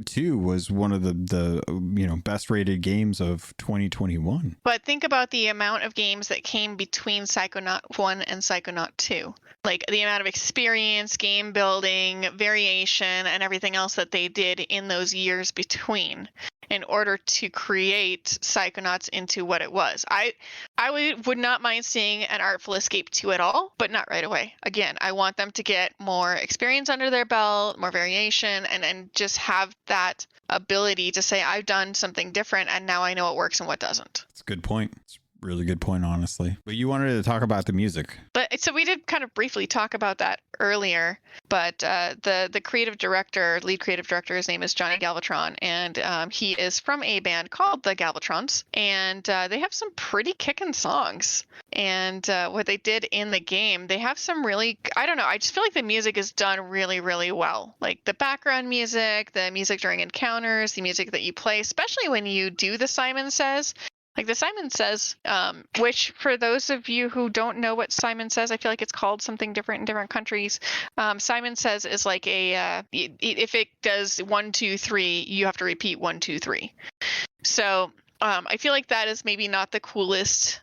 2 was one of the best rated games of 2021. But think about the amount of games that came between Psychonaut 1 and Psychonaut 2. Like, the amount of experience, game building, variation, and everything else that they did in those years between in order to create Psychonauts into what it was. I would not mind seeing an Artful Escape 2 at all, but not right away. Again, I want them to get more experience under their belt, more variation, and just have that ability to say, I've done something different, and now I know what works and what doesn't. That's a good point. It's a really good point, honestly. But you wanted to talk about the music. But so we did kind of briefly talk about that earlier, but the lead creative director, his name is Johnny Galvatron, and he is from a band called the Galvatrons, and they have some pretty kickin' songs. And what they did in the game, they have some really, I don't know, I just feel like the music is done really, really well. Like the background music, the music during encounters, the music that you play, especially when you do the Simon Says. Like the Simon Says, which for those of you who don't know what Simon Says, I feel like it's called something different in different countries. Simon Says is like if it does 1, 2, 3, you have to repeat 1, 2, 3. So I feel like that is maybe not the coolest,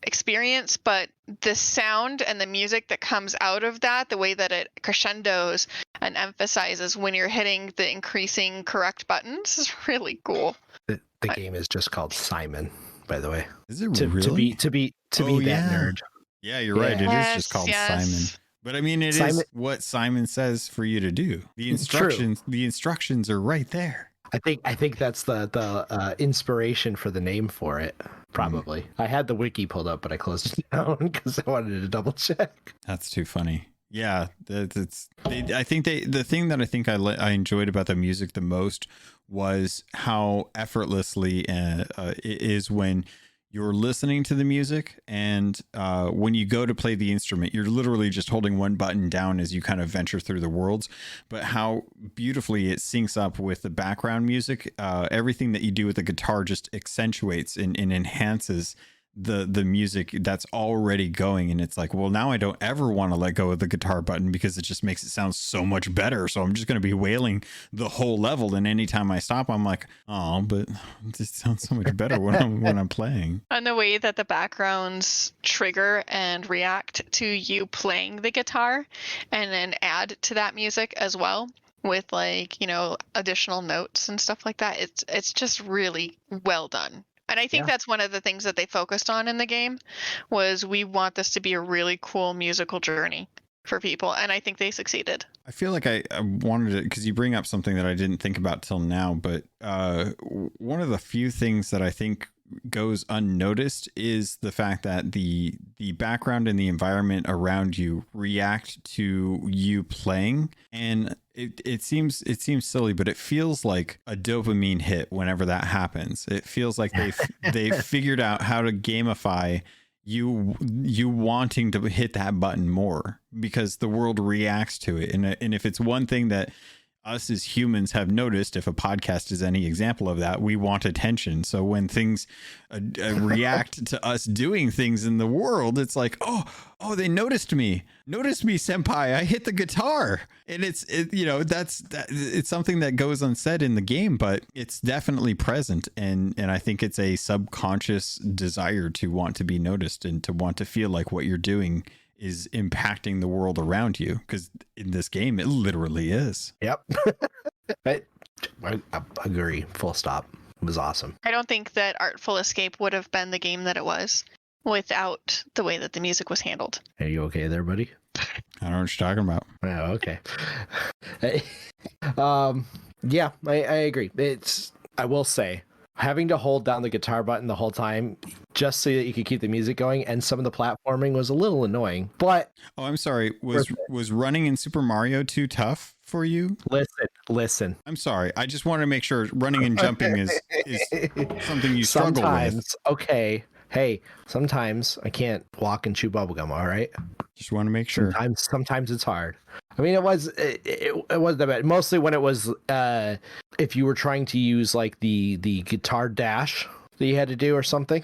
experience, but the sound and the music that comes out of that, the way that it crescendos and emphasizes when you're hitting the increasing correct buttons is really cool. The game is just called Simon, by the way. Is it really? To be that nerd. Yeah, you're right. It is just called Simon. But I mean, it is what Simon says for you to do. The instructions are right there. I think that's the inspiration for the name for it. Probably. I had the wiki pulled up, but I closed it down because I wanted to double check. That's too funny. Yeah, I think the thing that I think I enjoyed about the music the most was how effortlessly it is when you're listening to the music, and when you go to play the instrument, you're literally just holding one button down as you kind of venture through the worlds, but how beautifully it syncs up with the background music. Everything that you do with the guitar just accentuates and enhances the music that's already going, and it's like, well, now I don't ever want to let go of the guitar button because it just makes it sound so much better, so I'm just going to be wailing the whole level, and anytime I stop I'm like, oh, but it just sounds so much better when I'm playing. And the way that the backgrounds trigger and react to you playing the guitar and then add to that music as well with additional notes and stuff like that, it's just really well done. And I think that's one of the things that they focused on in the game was we want this to be a really cool musical journey for people. And I think they succeeded. I feel like I wanted to, because you bring up something that I didn't think about till now, but one of the few things that I think goes unnoticed is the fact that the background and the environment around you react to you playing, and it seems silly, but it feels like a dopamine hit whenever that happens. It feels like they figured out how to gamify you wanting to hit that button more because the world reacts to it, and if it's one thing that us as humans have noticed, if a podcast is any example of that, we want attention. So when things react to us doing things in the world, it's like, oh, they noticed me, senpai. I hit the guitar. And it's something that goes unsaid in the game, but it's definitely present. And I think it's a subconscious desire to want to be noticed and to want to feel like what you're doing is impacting the world around you, because in this game it literally is. Yep. I agree. Full stop. It was awesome. I don't think that Artful Escape would have been the game that it was without the way that the music was handled. Are you okay there, buddy? I don't know what you're talking about. Oh, okay. Yeah, I agree. I will say, having to hold down the guitar button the whole time just so that you could keep the music going, and some of the platforming was a little annoying, but I'm sorry, was running in Super Mario too tough for you? Listen, I'm sorry, I just wanted to make sure running and jumping is something you struggle with. Okay, hey, sometimes I can't walk and chew bubblegum, all right? Just want to make sure. Sometimes it's hard. I mean, it wasn't that bad. Mostly when it was, if you were trying to use like the guitar dash that you had to do or something.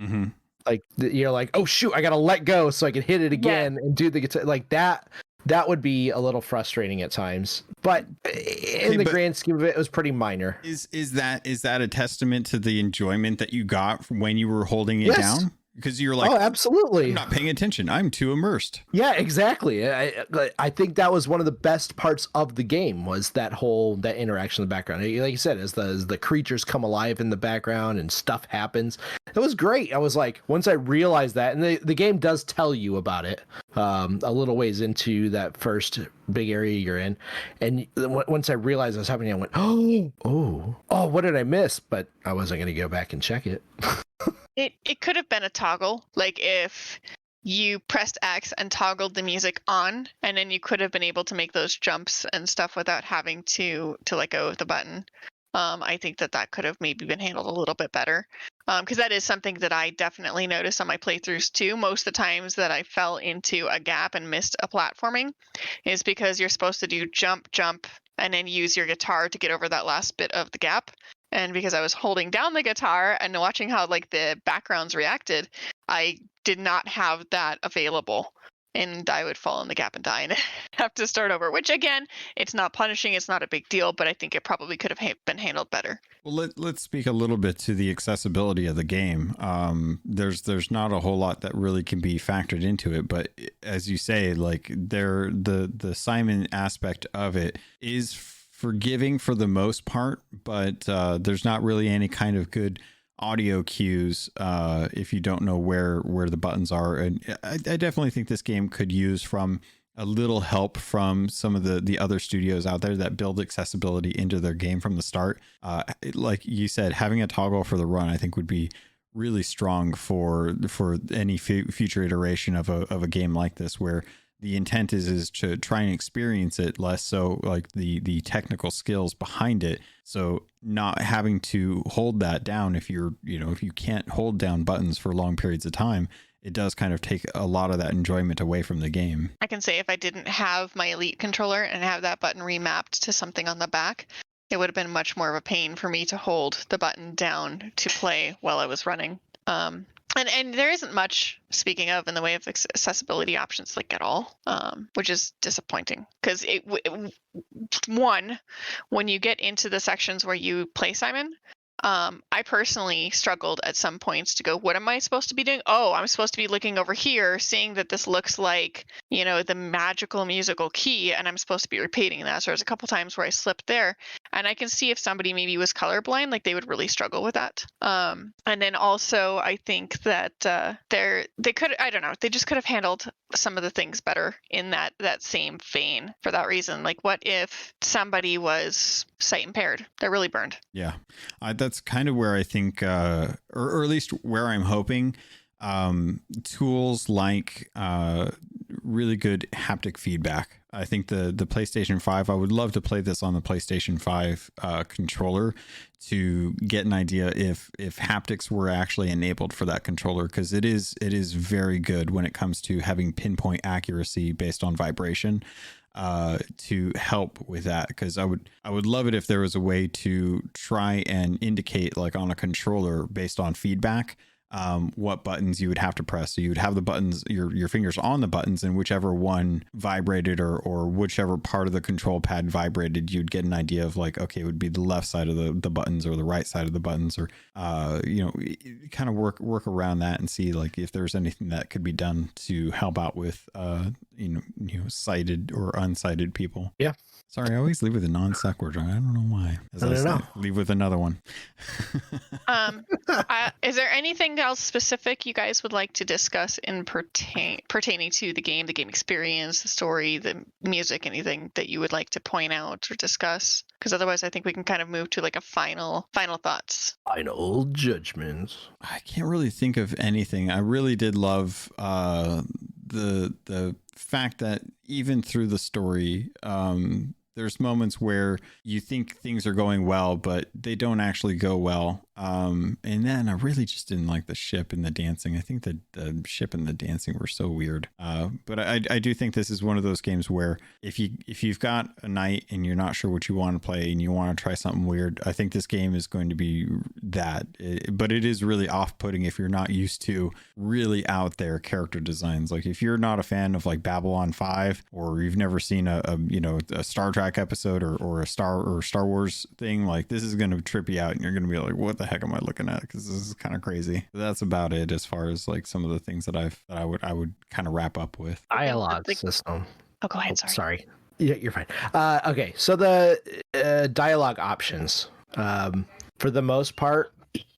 Mm-hmm. Like you're like, oh shoot, I gotta let go so I can hit it again and do the guitar like that. That would be a little frustrating at times, but in the grand scheme of it, it was pretty minor. Is that a testament to the enjoyment that you got when you were holding it down? Because you're like, oh, absolutely. I'm not paying attention. I'm too immersed. Yeah, exactly. I think that was one of the best parts of the game, was that interaction in the background. Like you said, as the creatures come alive in the background and stuff happens, it was great. I was like, once I realized that, and the game does tell you about it a little ways into that first big area you're in, and once I realized it was happening, I went, oh, what did I miss? But I wasn't going to go back and check it. It could have been a toggle, like if you pressed X and toggled the music on, and then you could have been able to make those jumps and stuff without having to let go of the button. I think that could have maybe been handled a little bit better, because that is something that I definitely noticed on my playthroughs too. Most of the times that I fell into a gap and missed a platforming is because you're supposed to do jump, and then use your guitar to get over that last bit of the gap. And because I was holding down the guitar and watching how like the backgrounds reacted, I did not have that available. And I would fall in the gap and die and have to start over, which again, it's not punishing. It's not a big deal, but I think it probably could have been handled better. Well, let's speak a little bit to the accessibility of the game. There's not a whole lot that really can be factored into it, but as you say, like the Simon aspect of it is forgiving for the most part, but there's not really any kind of good audio cues if you don't know where the buttons are. And I definitely think this game could use from a little help from some of the other studios out there that build accessibility into their game from the start. Like you said, having a toggle for the run, I think would be really strong for any future iteration of a game like this, where the intent is to try and experience it, less so like the technical skills behind it. So not having to hold that down if you can't hold down buttons for long periods of time, it does kind of take a lot of that enjoyment away from the game. I can say if I didn't have my Elite controller and have that button remapped to something on the back, it would have been much more of a pain for me to hold the button down to play while I was running. And there isn't much, speaking of, in the way of accessibility options, like at all, which is disappointing. Because when you get into the sections where you play Simon, I personally struggled at some points to go, what am I supposed to be doing? Oh, I'm supposed to be looking over here, seeing that this looks like, the magical musical key, and I'm supposed to be repeating that. So there's a couple times where I slipped there, and I can see if somebody maybe was colorblind, like they would really struggle with that. And then also I think that they could, I don't know, they just could have handled some of the things better in that same vein for that reason. Like, what if somebody was sight impaired? They're really burned. Yeah, that's kind of where I think, or at least where I'm hoping, tools like really good haptic feedback. I think the PlayStation 5, I would love to play this on the PlayStation 5 controller to get an idea if haptics were actually enabled for that controller, because it is very good when it comes to having pinpoint accuracy based on vibration. to help with that, because I would love it if there was a way to try and indicate, like on a controller based on feedback, what buttons you would have to press. So you would have the buttons, your fingers on the buttons, and whichever one vibrated or whichever part of the control pad vibrated, you'd get an idea of like, okay, it would be the left side of the buttons or the right side of the buttons, or kind of work around that and see like if there's anything that could be done to help out with sighted or unsighted people. Yeah. Sorry, I always leave with a non sequitur. I don't know why. I don't know. Leave with another one. Is there anything else specific you guys would like to discuss in pertaining to the game experience, the story, the music, anything that you would like to point out or discuss? Because otherwise, I think we can kind of move to like a final thoughts. Final judgments. I can't really think of anything. I really did love the fact that even through the story, there's moments where you think things are going well, but they don't actually go well. And then I really just didn't like the ship and the dancing. I think that the ship and the dancing were so weird. But I do think this is one of those games where if you've got a night and you're not sure what you want to play and you want to try something weird, I think this game is going to be that. But it is really off-putting if you're not used to really out there character designs. Like if you're not a fan of like Babylon 5, or you've never seen a Star Trek episode or a Star Wars thing, like this is going to trip you out and you're going to be like, what the heck am I looking at? Because this is kind of crazy. But that's about it as far as like some of the things that I would kind of wrap up with. Dialogue system. Oh, go ahead. Sorry. Yeah, you're fine. Okay, so the dialogue options, for the most part,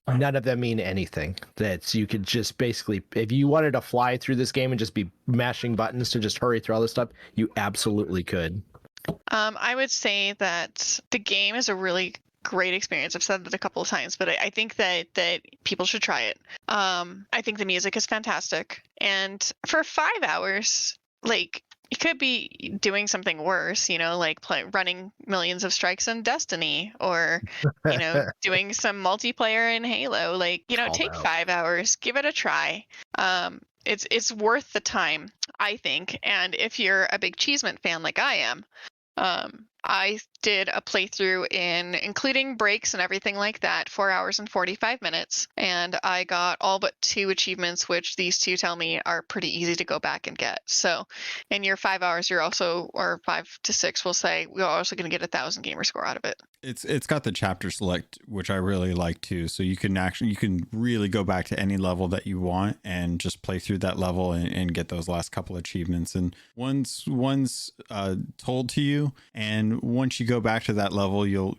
none of them mean anything. That's you could just basically, if you wanted to fly through this game and just be mashing buttons to just hurry through all this stuff, you absolutely could. I would say that the game is a really great experience. I've said that a couple of times, but I think that people should try it. I think the music is fantastic, and for 5 hours, like you could be doing something worse, like running millions of strikes in Destiny, or doing some multiplayer in Halo. Like take 5 hours, give it a try. It's worth the time, I think. And if you're a big Cheesemint fan like I am, I did a playthrough including breaks and everything like that, 4 hours and 45 minutes, and I got all but 2 achievements, which these 2 tell me are pretty easy to go back and get. So in your 5 hours, you're also, or 5 to 6, we'll say, we're also going to get 1,000 gamer score out of it. It's got the chapter select, which I really like too. So you can really go back to any level that you want and just play through that level and get those last couple achievements. And one's told to you, and once you go back to that level, you'll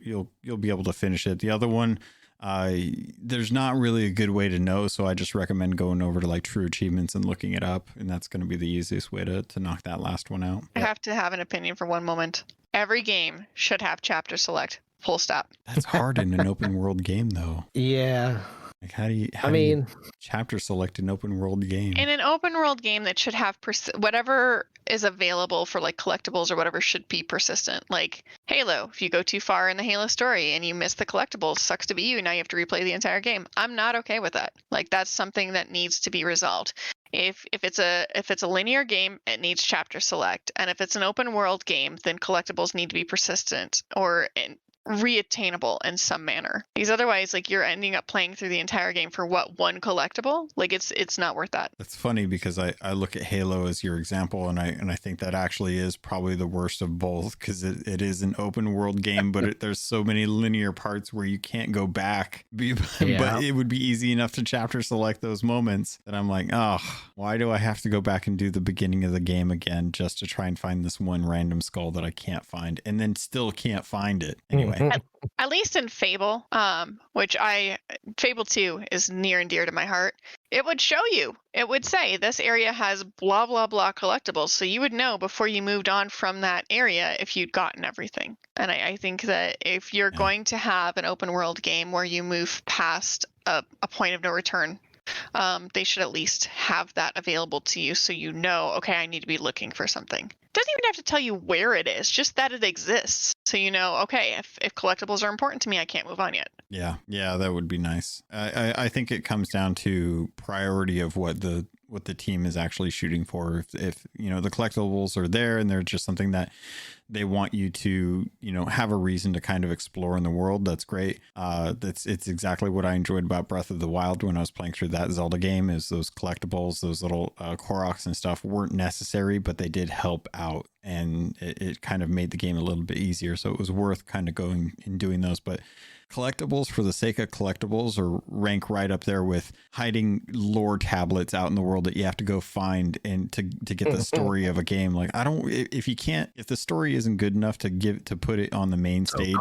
be able to finish it. The other one, there's not really a good way to know, so I just recommend going over to like True Achievements and looking it up, and that's going to be the easiest way to knock that last one out. I have to have an opinion for one moment. Every game should have chapter select. Full stop. That's hard in an open world game, though. Yeah. Like how do you chapter select an open world game? In an open world game, that should have whatever is available for like collectibles or whatever should be persistent. Like Halo, if you go too far in the Halo story and you miss the collectibles, sucks to be you. Now you have to replay the entire game. I'm not okay with that. Like that's something that needs to be resolved. If it's a linear game, it needs chapter select, and if it's an open world game, then collectibles need to be persistent or reattainable in some manner, because otherwise like you're ending up playing through the entire game for one collectible. Like it's not worth that. It's funny because I look at Halo as your example, and I think that actually is probably the worst of both, because it is an open world game, but there's so many linear parts where you can't go back. But it would be easy enough to chapter select those moments that I'm like, oh, why do I have to go back and do the beginning of the game again just to try and find this one random skull that I can't find, and then still can't find it anyway. At least in Fable, which Fable 2 is near and dear to my heart. It would show you. It would say this area has blah, blah, blah collectibles. So you would know before you moved on from that area if you'd gotten everything. And I think that if you're going to have an open world game where you move past a point of no return, they should at least have that available to you so you know, okay, I need to be looking for something. Doesn't even have to tell you where it is, just that it exists. So you know, okay, if collectibles are important to me, I can't move on yet. Yeah, that would be nice. I think it comes down to priority of what the what the team is actually shooting for. If you know the collectibles are there and they're just something that they want you to, you know, have a reason to kind of explore in the world, that's great. It's exactly what I enjoyed about Breath of the Wild when I was playing through that Zelda game, is those collectibles, those little Koroks and stuff weren't necessary, but they did help out, and it kind of made the game a little bit easier. So it was worth kind of going and doing those. But collectibles for the sake of collectibles are rank right up there with hiding lore tablets out in the world that you have to go find and to get the story of a game. Like, I don't, if you can't, if the story isn't good enough to put it on the main stage.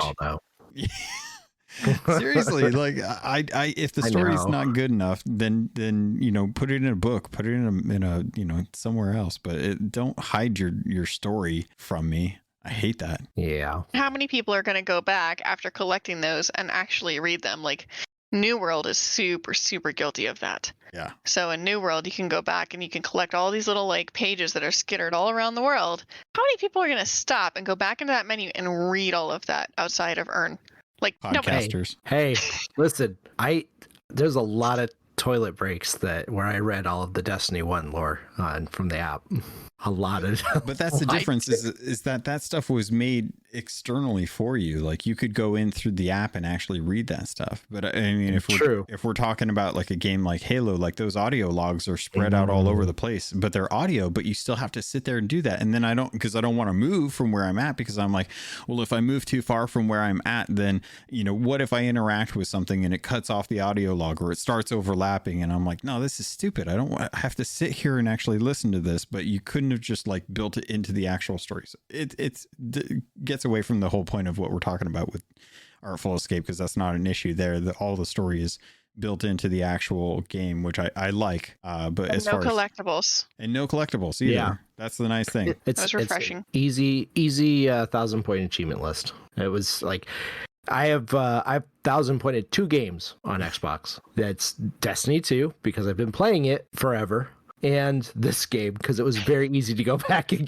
Seriously, like I if the story's not good enough, then you know, put it in a book, put it in a you know, somewhere else, but don't hide your story from me. I hate that. Yeah. How many people are going to go back after collecting those and actually read them? Like, New World is super, super guilty of that. Yeah. So in New World, you can go back and you can collect all these little like pages that are scattered all around the world. How many people are going to stop and go back into that menu and read all of that outside of Earn? Like, podcasters. Hey, listen, there's a lot of toilet breaks where I read all of the Destiny 1 lore from the app. A lot of but that's the difference is that stuff was made externally for you. Like, you could go in through the app and actually read that stuff. But I mean, if we're talking about like a game like Halo, like those audio logs are spread out all over the place, but they're audio, but you still have to sit there and do that. And then I don't want to move from where I'm at, because I'm like, well, if I move too far from where I'm at, then, you know, what if I interact with something and it cuts off the audio log or it starts overlapping? And I'm like, no, this is stupid. I have to sit here and actually listen to this. But you couldn't have just like built it into the actual stories. It gets away from the whole point of what we're talking about with Artful Escape, because that's not an issue there. All the story is built into the actual game, which I like. But and as no far collectibles. And no collectibles either. Yeah. That's the nice thing. It's refreshing. It's easy 1,000-point achievement list. It was like, I've 1,000-pointed 2 games on Xbox. That's Destiny 2, because I've been playing it forever, and this game, because it was very easy to go back and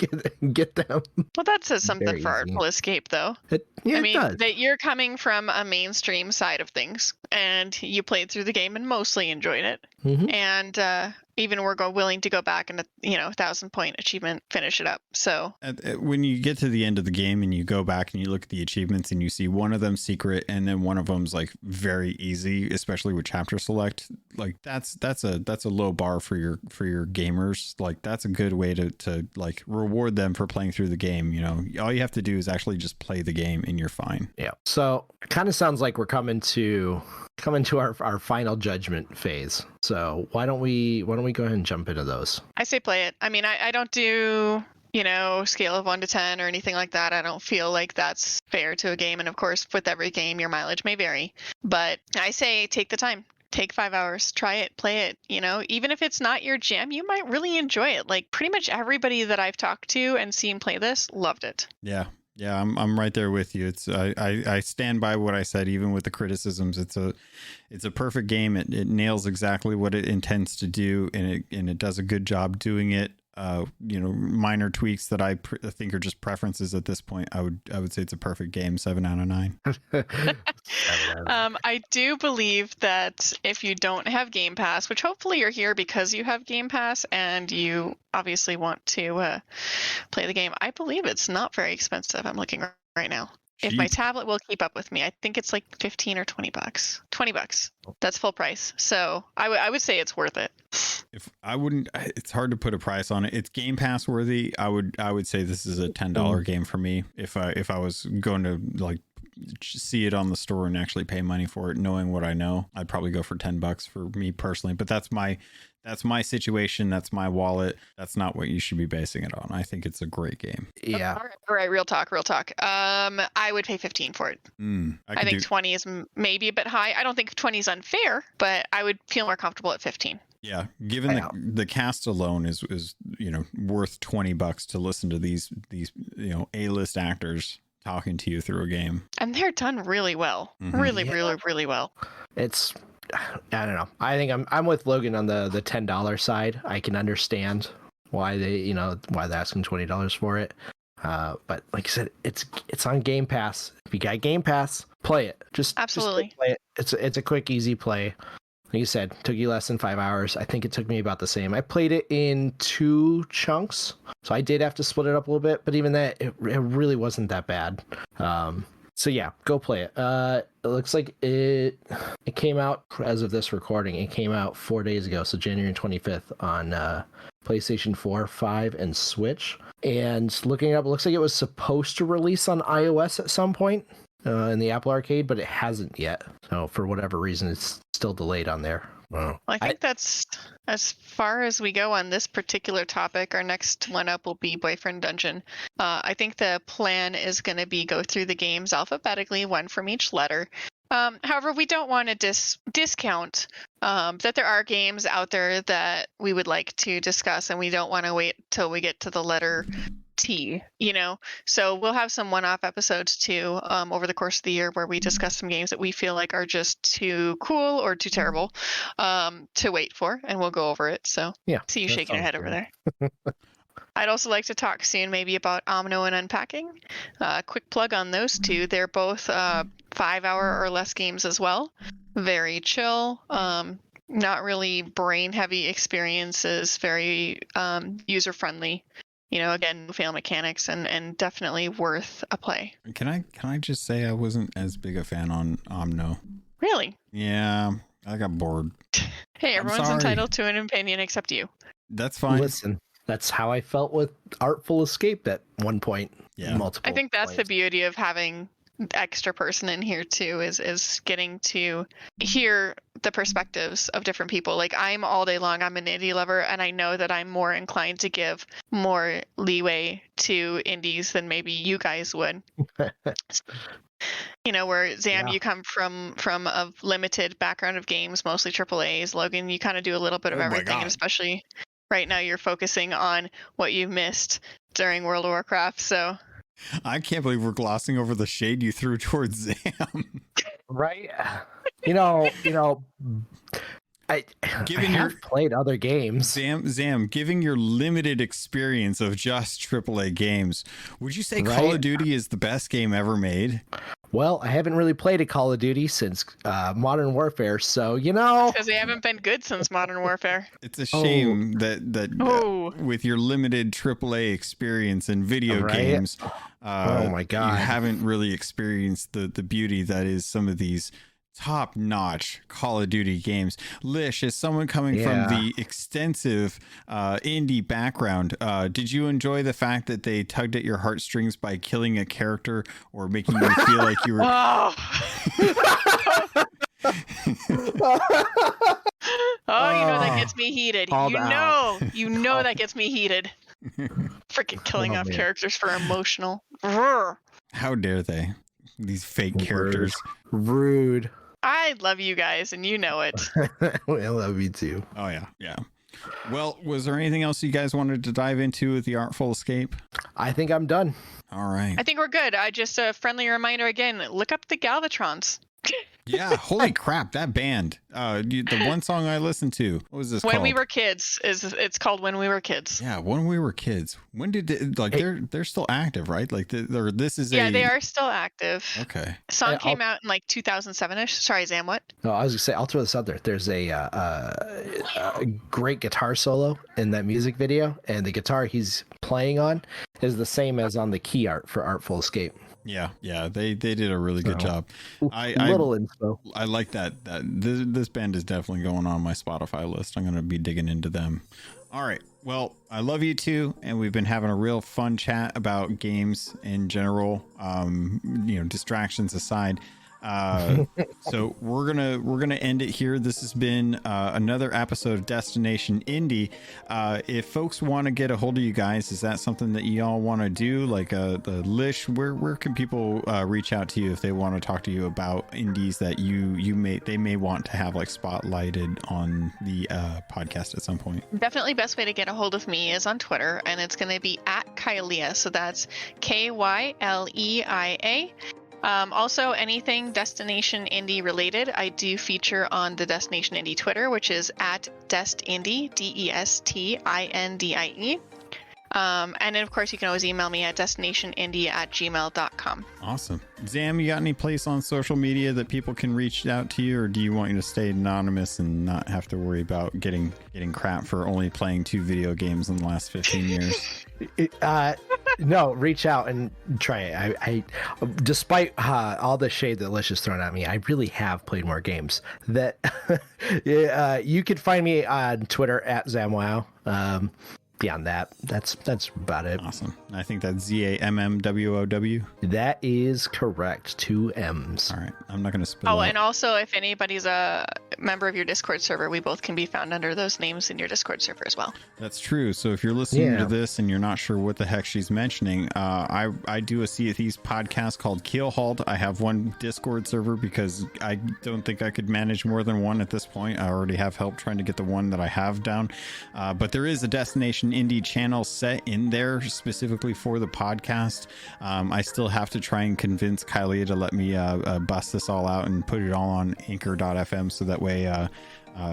get them. Well, that says something for Artful Escape, though. I mean, that you're coming from a mainstream side of things, and you played through the game and mostly enjoyed it. Mm-hmm. And even we're willing to go back and, you know, 1,000-point achievement, finish it up. So when you get to the end of the game and you go back and you look at the achievements and you see one of them secret and then one of them's like very easy, especially with chapter select, like that's a low bar for your gamers. Like, that's a good way to like reward them for playing through the game. You know, all you have to do is actually just play the game and you're fine. Yeah. So it kind of sounds like we're coming to our final judgment phase. So why don't we go ahead and jump into those? I say play it. I mean, I don't do, you know, scale of 1 to 10 or anything like that. I don't feel like that's fair to a game. And of course, with every game, your mileage may vary. But I say take the time. Take 5 hours, try it, play it. You know, even if it's not your jam, you might really enjoy it. Like, pretty much everybody that I've talked to and seen play this loved it. Yeah. Yeah, I'm right there with you. It's I stand by what I said, even with the criticisms. It's a perfect game. It nails exactly what it intends to do, and it does a good job doing it. You know, minor tweaks that I think are just preferences at this point. I would say it's a perfect game. 7 out of 9. I do believe that if you don't have Game Pass, which hopefully you're here because you have Game Pass and you obviously want to play the game, I believe it's not very expensive. I'm looking right now. If my tablet will keep up with me, I think it's like 15 or $20. $20. That's full price. So I would say it's worth it. If I wouldn't, it's hard to put a price on it. It's Game Pass worthy. I would say this is a $10 game for me. If I was going to like see it on the store and actually pay money for it, knowing what I know, I'd probably go for $10 for me personally. But that's my situation. That's my wallet. That's not what you should be basing it on. I think it's a great game. Yeah. All right. Real talk. I would pay 15 for it. I think 20 is maybe a bit high. I don't think 20 is unfair, but I would feel more comfortable at 15. Yeah. Given the cast alone is, you know, worth $20 to listen to these, you know, A-list actors talking to you through a game. And they're done really well. Mm-hmm. Really well. It's, I don't know. I think I'm with Logan on the $10 side. I can understand why they're asking $20 for it. But like I said, it's on Game Pass. If you got Game Pass, play it. Just absolutely play it. It's a quick, easy play. like you said, took you less than 5 hours. I think it took me about the same. I played it in 2 chunks, so I did have to split it up a little bit, but even that, it really wasn't that bad. So yeah, go play it. It looks like it came out, as of this recording, it came out 4 days ago, so January 25th on PlayStation 4, 5, and Switch. And looking it up, it looks like it was supposed to release on iOS at some point in the Apple Arcade, but it hasn't yet. So for whatever reason, it's still delayed on there. Well, I think that's as far as we go on this particular topic. Our next one up will be Boyfriend Dungeon. I think the plan is going to be go through the games alphabetically, one from each letter. However, we don't want to discount that there are games out there that we would like to discuss, and we don't want to wait till we get to the letter T, so we'll have some one-off episodes too over the course of the year where we discuss some games that we feel like are just too cool or too terrible to wait for, and we'll go over it. So yeah, see you shaking your head over there. I'd also like to talk soon maybe about Omno and Unpacking. Quick plug on those two. They're both 5-hour or less games as well. Very chill, not really brain heavy experiences, very user friendly. Again, fail mechanics, and definitely worth a play. Can I just say I wasn't as big a fan on Omno? Really? Yeah, I got bored. Hey, everyone's entitled to an opinion except you. That's fine. Listen, that's how I felt with Artful Escape at one point. Yeah. Multiple I think that's points. the beauty of having extra person in here too, is getting to hear the perspectives of different people. Like, I'm all day long, I'm an indie lover, and I know that I'm more inclined to give more leeway to indies than maybe you guys would. Where Zamm, you come from a limited background of games, mostly AAAs. Logan, you kind of do a little bit of everything, and especially right now you're focusing on what you missed during World of Warcraft. So I can't believe we're glossing over the shade you threw towards Zamm. Right? I have played other games. Zamm, giving your limited experience of just AAA games, would you say Call of Duty is the best game ever made? Well, I haven't really played a Call of Duty since Modern Warfare, so because they haven't been good since Modern Warfare. It's a shame that with your limited AAA experience in video games, oh my God, you haven't really experienced the beauty that is some of these top-notch Call of Duty games. Lish, as someone coming from the extensive indie background, did you enjoy the fact that they tugged at your heartstrings by killing a character or making you feel like you were... That gets me heated. That gets me heated. Freaking killing off characters for emotional. How dare they? These fake characters. Rude. I love you guys, and you know it. I love you too. Oh, yeah. Well, was there anything else you guys wanted to dive into with the Artful Escape? I think I'm done. All right. I think we're good. Just a friendly reminder again, look up the Galvatrons. Yeah, holy crap, that band. The one song I listened to, what was this called? When We Were Kids. It's called When We Were Kids. Yeah, When We Were Kids. When did they're still active, right? Like they are still active. Okay. The song came out in like 2007ish. Sorry, Zamm, what? No, I was gonna say, I'll throw this out there. There's a great guitar solo in that music video, and the guitar he's playing on is the same as on the key art for Artful Escape. Yeah, they did a really good job. Little info. I like that. This band is definitely going on my Spotify list. I'm going to be digging into them. All right. Well, I love you too, and we've been having a real fun chat about games in general. Distractions aside. So we're gonna end it here. This has been another episode of Destination Indie. If folks want to get a hold of you guys, is that something that y'all want to do? Like the Lish, where can people reach out to you if they want to talk to you about indies that they may want to have like spotlighted on the podcast at some point? Definitely best way to get a hold of me is on Twitter, and it's going to be at Kyleia. So that's Kyleia. Also, anything Destination Indie related, I do feature on the Destination Indie Twitter, which is at DestIndie, DESTINDIE. And then, of course, you can always email me at destinationindie@gmail.com. Awesome. Zamm, you got any place on social media that people can reach out to you, or do you want you to stay anonymous and not have to worry about getting crap for only playing 2 video games in the last 15 years? No, reach out and try it. I despite all the shade that Lish has thrown at me, I really have played more games. That you can find me on Twitter at Zammwow. Beyond that, that's about it. Awesome. I think that's ZAMMWOW. That is correct. 2 M's. All right. I'm not going to spell. Oh, and also, if anybody's a member of your Discord server, we both can be found under those names in your Discord server as well. That's true. So if you're listening to this and you're not sure what the heck she's mentioning, I do a Sea of Thieves podcast called Keelhauled. I have one Discord server because I don't think I could manage more than one at this point. I already have help trying to get the one that I have down. But there is a Destination Indie channel set in there specifically for the podcast. I still have to try and convince Kyleia to let me bust this all out and put it all on anchor.fm so that way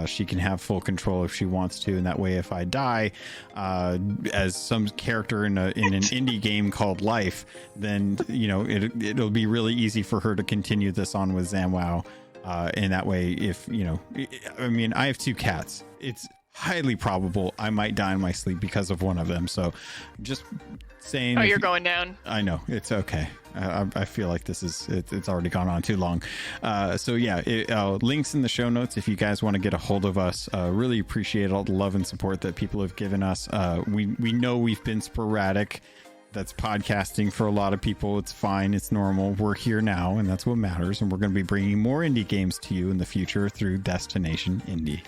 she can have full control if she wants to, and that way if I die as some character in an indie game called Life, then it'll be really easy for her to continue this on with Zammwow, and that way if I have 2 cats, it's highly probable I might die in my sleep because of one of them. So just saying. Oh, you're going down. I know, it's okay. I feel like it's already gone on too long. So yeah, links in the show notes if you guys want to get a hold of us. Really appreciate all the love and support that people have given us. We know we've been sporadic. That's podcasting for a lot of people. It's fine. It's normal. We're here now, and that's what matters. And we're going to be bringing more indie games to you in the future through Destination Indie.